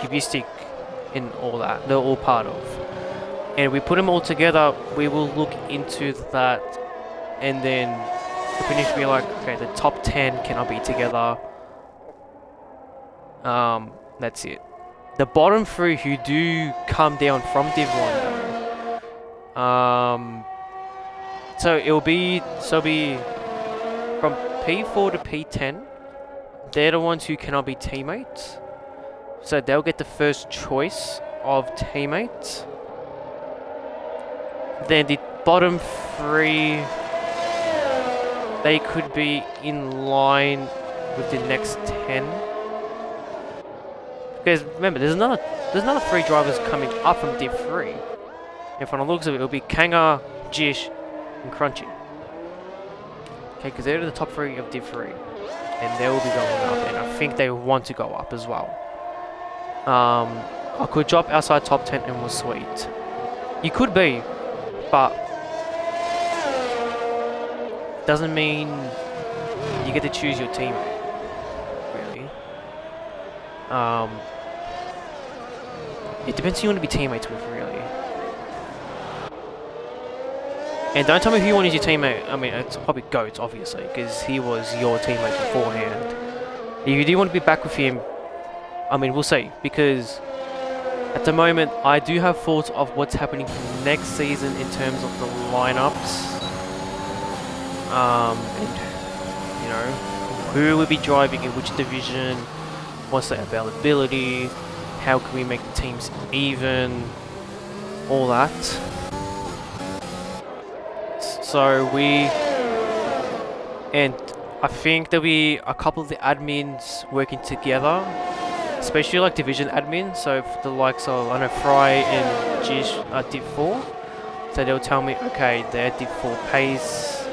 Cubistic, and all that. They're all part of. And we put them all together, we will look into that, and then we finish be like, okay, the top 10 cannot be together. That's it. The bottom 3 who do come down from Div 1 though. So it'll be from P4 to P10. They're the ones who cannot be teammates. So they'll get the first choice of teammates. Then the bottom 3, they could be in line with the next 10. Because remember, there's another 3 drivers coming up from Div 3. And from the looks of it, it'll be Kanga, Jish, and Crunchy. Okay, because they're the top 3 of Div 3. And they will be going up, and I think they want to go up as well. I could drop outside top 10 and was sweet. You could be, but doesn't mean you get to choose your teammate, really. It depends who you want to be teammates with, really. And don't tell me who you want as your teammate. I mean, it's probably Goats, obviously, because he was your teammate beforehand. If you do want to be back with him, I mean, we'll see, because at the moment, I do have thoughts of what's happening next season in terms of the lineups. And, you know, who will be driving in which division, what's the availability, how can we make the teams even, all that. So and I think there'll be a couple of the admins working together, especially like division admins. So for the likes of, I know Fry and Jish are Div 4, so they'll tell me, okay, they're Div 4 pace.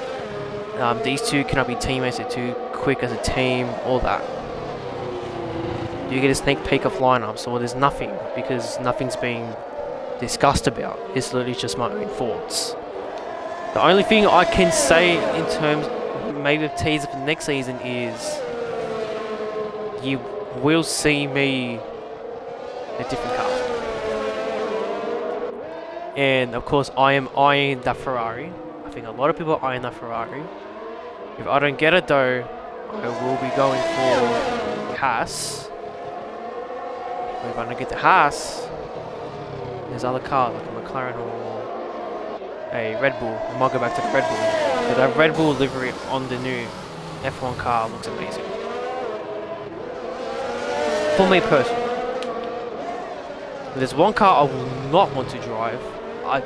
These 2 cannot be teammates, they're too quick as a team, all that. You get a sneak peek of lineups, or there's nothing, because nothing's being discussed about. It's literally just my own thoughts. The only thing I can say in terms, maybe of teaser for the next season, is you will see me a different car. And of course, I am eyeing the Ferrari. I think a lot of people are eyeing the Ferrari. If I don't get it though, I will be going for Haas. If I don't get the Haas, there's other cars like a McLaren or a Red Bull. I might go back to the Red Bull. But that Red Bull livery on the new F1 car looks amazing. For me personally. There's one car I will not want to drive.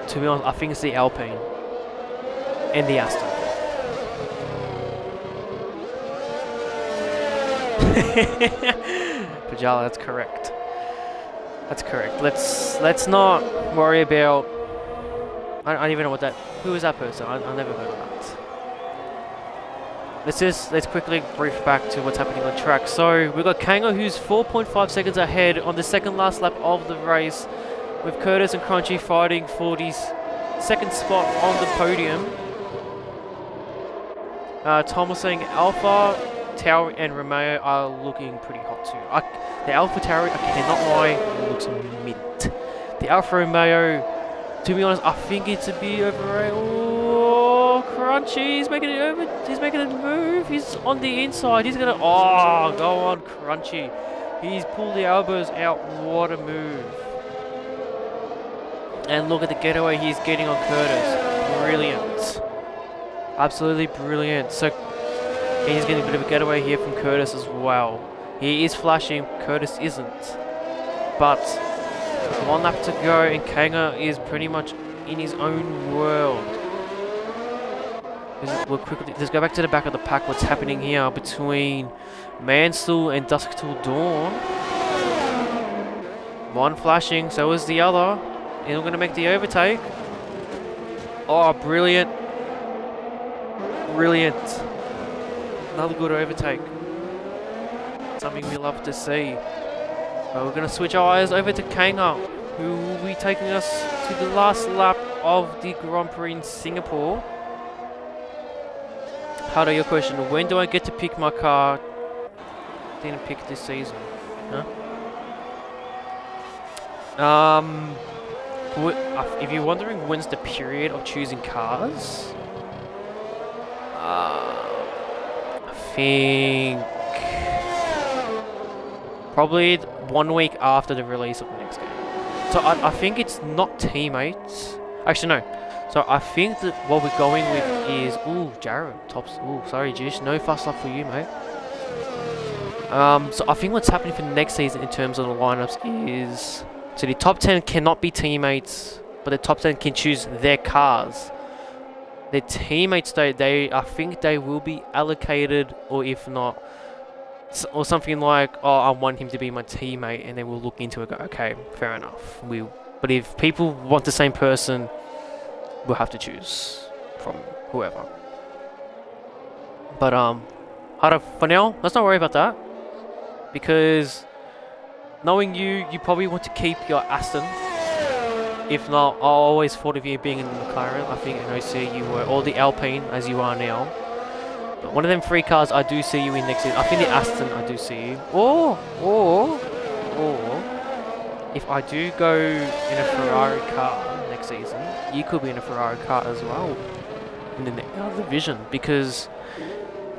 To be honest, I think it's the Alpine and the Aston. Pajala, that's correct. That's correct. Let's not worry about I don't even know what that. Who is that person? I never heard of that. Let's quickly brief back to what's happening on track. So we've got Kanga, who's 4.5 seconds ahead on the second last lap of the race, with Curtis and Crunchy fighting for the second spot on the podium. Tom was saying Alpha Tauri and Romeo are looking pretty hot too. The Alpha Tauri, I cannot lie, looks mint. The Alfa Romeo, to be honest, I think it's a bit overrated. Oh, Crunchy, he's making it over. He's making a move. He's on the inside. He's gonna. Oh, go on, Crunchy. He's pulled the elbows out. What a move! And look at the getaway he's getting on Curtis. Brilliant. Absolutely brilliant. So he's getting a bit of a getaway here from Curtis as well. He is flashing. Curtis isn't. But 1 lap to go, and Kanga is pretty much in his own world. Let's go back to the back of the pack. What's happening here between Mansell and Dusk Till Dawn? One flashing, so is the other. And we're going to make the overtake. Oh, brilliant. Brilliant. Another good overtake. Something we love to see. But we're going to switch our eyes over to Kanga, who will be taking us to the last lap of the Grand Prix in Singapore. Hado, your question, when do I get to pick my car? Didn't pick this season. Huh? If you're wondering when's the period of choosing cars, I think probably 1 week after the release of the next game. So I think it's not teammates. Actually, no. So I think that what we're going with is... Ooh, Jared. Tops. Ooh, sorry, Jish. No fast lap for you, mate. So I think what's happening for next season in terms of the lineups is... So the top 10 cannot be teammates, but the top 10 can choose their cars. Their teammates, though, I think they will be allocated, or if not, or something like, oh, I want him to be my teammate, and then we'll look into it and go, okay, fair enough. But if people want the same person, we'll have to choose from whoever. But, for now, let's not worry about that. Because... knowing you probably want to keep your Aston. If not, I always thought of you being in the McLaren. I think in OC you were, or the Alpine as you are now. But one of them 3 cars I do see you in next season. I think the Aston I do see you. Or if I do go in a Ferrari car next season, you could be in a Ferrari car as well in the other division. Because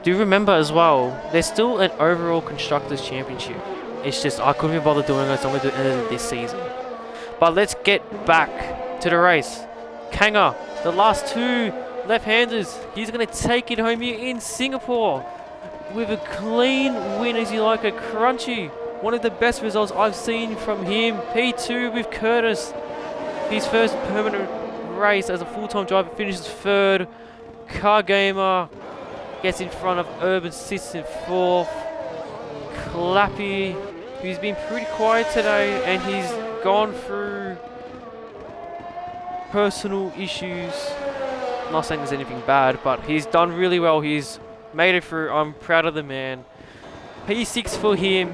do remember as well, there's still an overall Constructors' Championship. It's just, I couldn't be bothered doing it, so I'm going to do it at the end of this season. But let's get back to the race. Kanga, the last 2 left-handers. He's going to take it home here in Singapore with a clean win, as you like, a Crunchy. One of the best results I've seen from him. P2 with Curtis. His first permanent race as a full-time driver, finishes 3rd. Car Gamer gets in front of Urban, sits in 4th. Clappy, who's been pretty quiet today, and he's gone through personal issues. Not saying there's anything bad, but he's done really well. He's made it through. I'm proud of the man. P6 for him.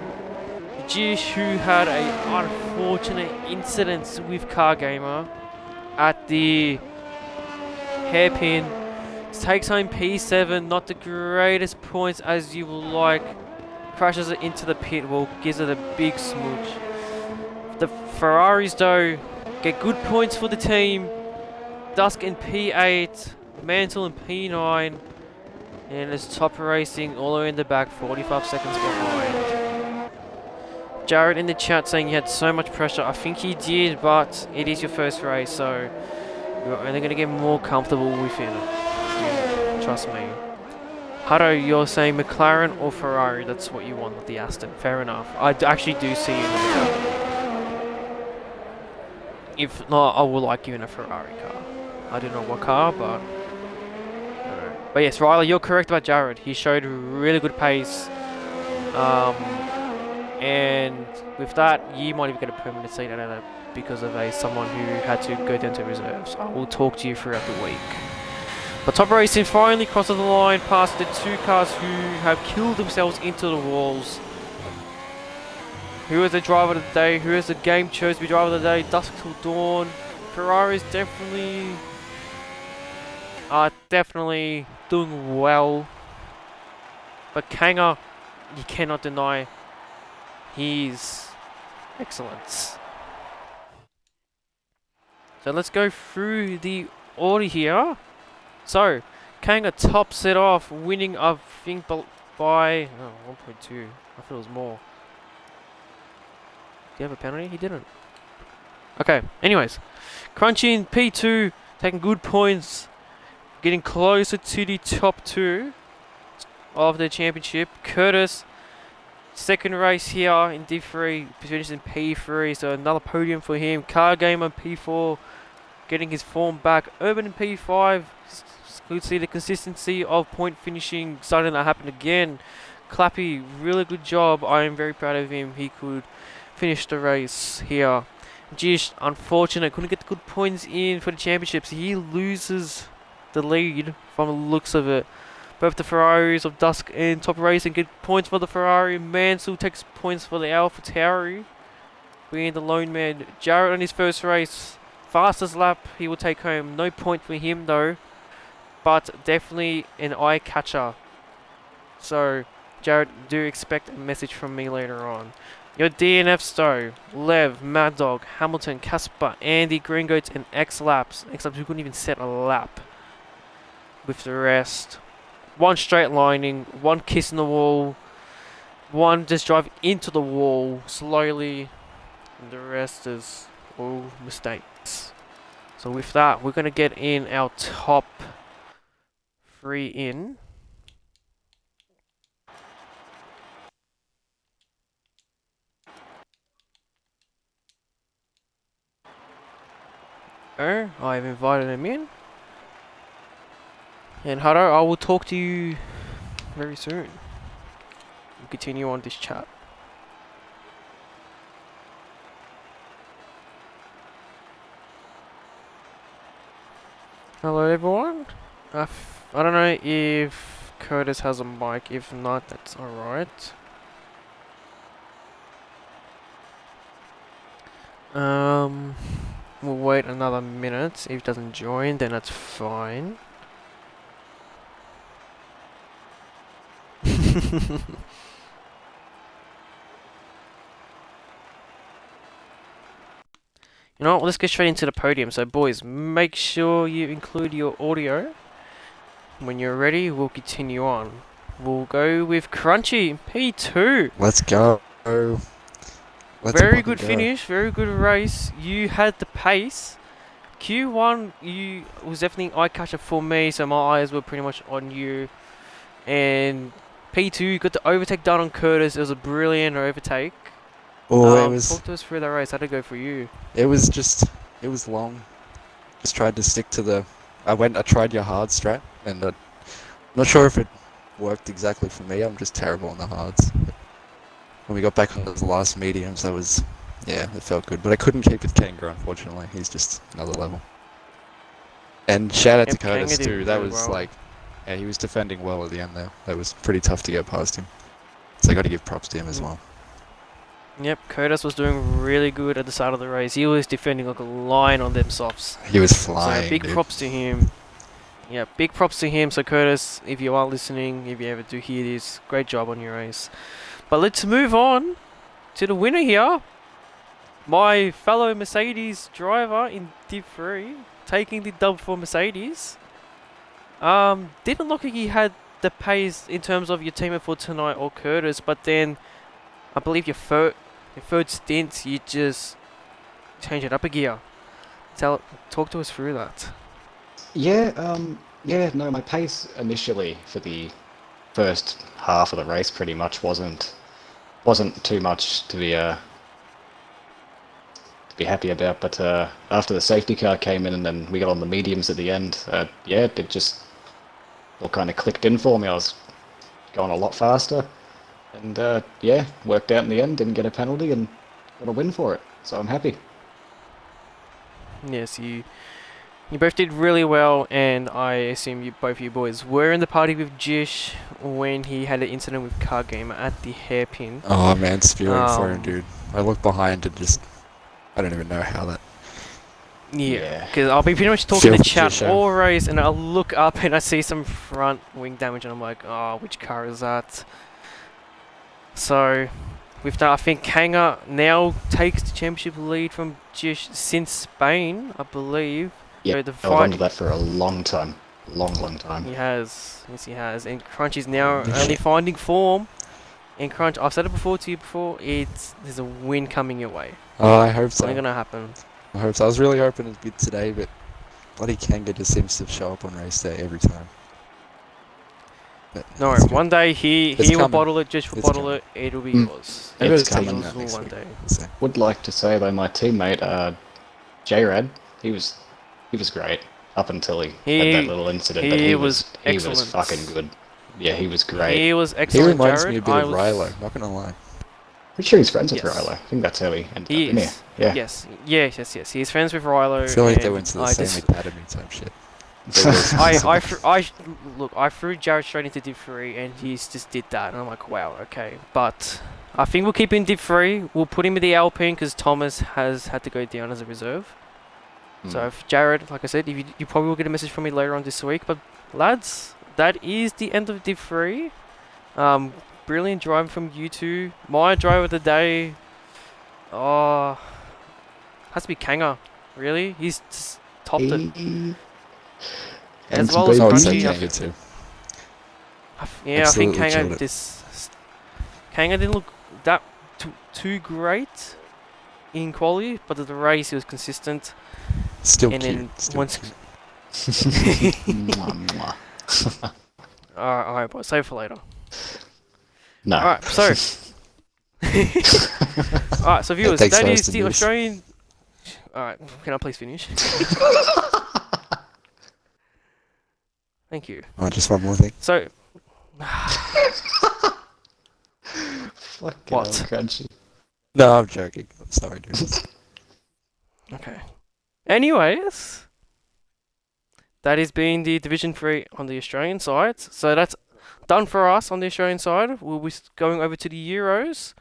Jish, who had a unfortunate incident with Car Gamer at the hairpin, takes home P7. Not the greatest points as you will like. Crashes it into the pit wall, gives it a big smooch. The Ferraris, though, get good points for the team. Dusk in P8, Mantle in P9, and it's Top Racing all the way in the back, 45 seconds behind. Jared in the chat saying he had so much pressure. I think he did, but it is your first race, so you're only going to get more comfortable with it. Trust me. Hado, you're saying McLaren or Ferrari, that's what you want with the Aston. Fair enough. I actually do see you in the McLaren. If not, I will like you in a Ferrari car. I don't know what car, but... But yes, Riley, you're correct about Jared. He showed really good pace. And with that, you might even get a permanent seat out of because of someone who had to go down to reserves. I will talk to you throughout the week. But Top Racing finally crosses the line past the two cars who have killed themselves into the walls. Who is the driver of the day? Who is the game chose to be driver of the day? Dusk till dawn. Ferrari's definitely doing well. But Kanga, you cannot deny his excellence. So let's go through the order here. So, Kanga tops it off, winning, I think, by 1.2. I thought it was more. Do you have a penalty? He didn't. Okay, anyways. Crunchy in P2, taking good points. Getting closer to the top 2 of the championship. Curtis, second race here in D3, finishes in P3, so another podium for him. Car Gamer P4, getting his form back. Urban in P5, could see the consistency of point finishing starting to happen again. Clappy, really good job. I am very proud of him. He could finish the race here. Jish, unfortunate, couldn't get the good points in for the championships. He loses the lead from the looks of it. Both the Ferraris of Dusk and Top Racing get points for the Ferrari. Mansell takes points for the Alpha Tauri, being the lone man. Jarrett on his first race, fastest lap, he will take home. No point for him though, but definitely an eye catcher. So, Jarrett, do expect a message from me later on. Your DNF though, Lev, Mad Dog, Hamilton, Casper, Andy, Green Goats, and X-Laps. X-Laps who couldn't even set a lap with the rest. One straight lining, one kiss in the wall, one just drive into the wall slowly, and the rest is all mistakes. So with that, we're going to get in our top 3 in. I've invited him in. And Haro, I will talk to you very soon. We'll continue on this chat. Hello everyone. I don't know if Curtis has a mic. If not, that's alright. We'll wait another minute. If it doesn't join, then that's fine. You know what, let's get straight into the podium. So boys, make sure you include your audio. When you're ready, we'll continue on. We'll go with Crunchy, P2. Let's go. Very good finish, very good race. You had the pace. Q1, you was definitely eye catcher for me, so my eyes were pretty much on you. And P2, you got the overtake done on Curtis. It was a brilliant overtake. Oh, it was. Talk to us through that race. How'd it go for you? It was long. Just tried to stick to the. I tried your hard strat, and I'm not sure if it worked exactly for me. I'm just terrible on the hards. When we got back on those last mediums, that was, yeah, it felt good. But I couldn't keep with Kanga, unfortunately. He's just another level. And shout out to Curtis too. That was like, yeah, he was defending well at the end there. That was pretty tough to get past him. So I got to give props to him as well. Yep, Curtis was doing really good at the start of the race. He was defending like a lion on them softs. He was flying. So big props to him. Yeah, big props to him. So Curtis, if you are listening, if you ever do hear this, great job on your race. But let's move on to the winner here. My fellow Mercedes driver in Div 3, taking the dub for Mercedes. Didn't look like he had the pace in terms of your teammate for tonight or Curtis, but then I believe your third stint, you just change it up a gear. Talk to us through that. Yeah, no, my pace initially for the first half of the race pretty much wasn't too much to be happy about, but after the safety car came in and then we got on the mediums at the end, yeah, it just all kind of clicked in for me. I was going a lot faster, and yeah, worked out in the end. Didn't get a penalty and got a win for it, so I'm happy. Yes, you both did really well, and I assume both you boys were in the party with Jish when he had an incident with Card Gamer at the hairpin. Oh man, spewing for him, Um, dude. I look behind and just, I don't even know how that. Yeah, because I'll be pretty much talking Feel to the chat pressure. all race, and I'll look up and I see some front wing damage, and I'm like, oh, which car is that? So, with that, I think Kanga now takes the championship lead from Jish since Spain, I believe. Yeah, So the I was under fight that for a long time. Long time. he has, yes, he has, and Crunch is now Holy only shit. finding form. And Crunch, I've said it before to you before, there's a win coming your way. Oh, I hope It's only so. gonna happen. I hope so. I was really hoping it'd be today, but bloody Kanga just seems to show up on race day every time. But No, it's good. one day he It's will coming. bottle it, just will It's bottle coming. it, it'll be Mm. yours. Maybe It's it's taking coming. that Yours next one week. day. We'll see. Would like to say though, my teammate J-Rad, he was great up until he had that little incident. But he he was he was excellent. fucking good. Yeah, he was great. He was He excellent, reminds Jared. me a bit I of was, Rilo, not gonna lie. Pretty sure he's friends with Yes. Rilo. I think that's how he ended He up in is. here. Yeah. Yes. He's friends with Rilo. I feel like they and went to the I same just- academy type shit. I threw Jared straight into Div 3 and he just did that, and I'm like, wow, okay. But I think we'll keep him in Div 3. We'll put him in the Alpine because Thomas has had to go down as a reserve. So if Jared, like I said, if you probably will get a message from me later on this week. But lads, that is the end of Div 3. Brilliant driving from you two. My driver of the day, has to be Kanga. Really, he's just topped it. As well as I would Crunchy, say I Kanga too. Yeah, I Absolutely think killed it. Kanga didn't look that too great in quality, but at the race he was consistent. Still And cute. then Still once- cute. Mwah, mwah. Alright, boys, save for later. No. Alright, so alright, so viewers, takes that first is in the this. Australian. Alright, can I please finish? Thank you. Oh, just one more thing. So, Fucking What? hell, Crunchy. No, I'm joking. I'm sorry, dude. okay. Anyways, that has been the Division 3 on the Australian side. So that's done for us on the Australian side. We'll be going over to the Euros.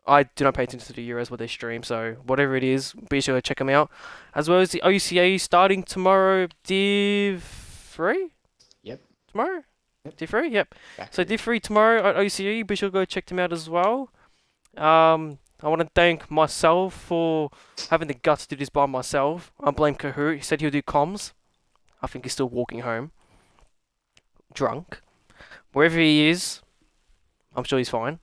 I do not pay attention to the Euros, what they stream, so whatever it is, be sure to check them out. As well as the OCA starting tomorrow, Div 3? Yep. Tomorrow? Yep. Div 3? Yep. Back So to you. Div 3 tomorrow at OCE, be sure to go check them out as well. I want to thank myself for having the guts to do this by myself. I blame Kahoot. He said he'll do comms. I think he's still walking home. Drunk. Wherever he is, I'm sure he's fine.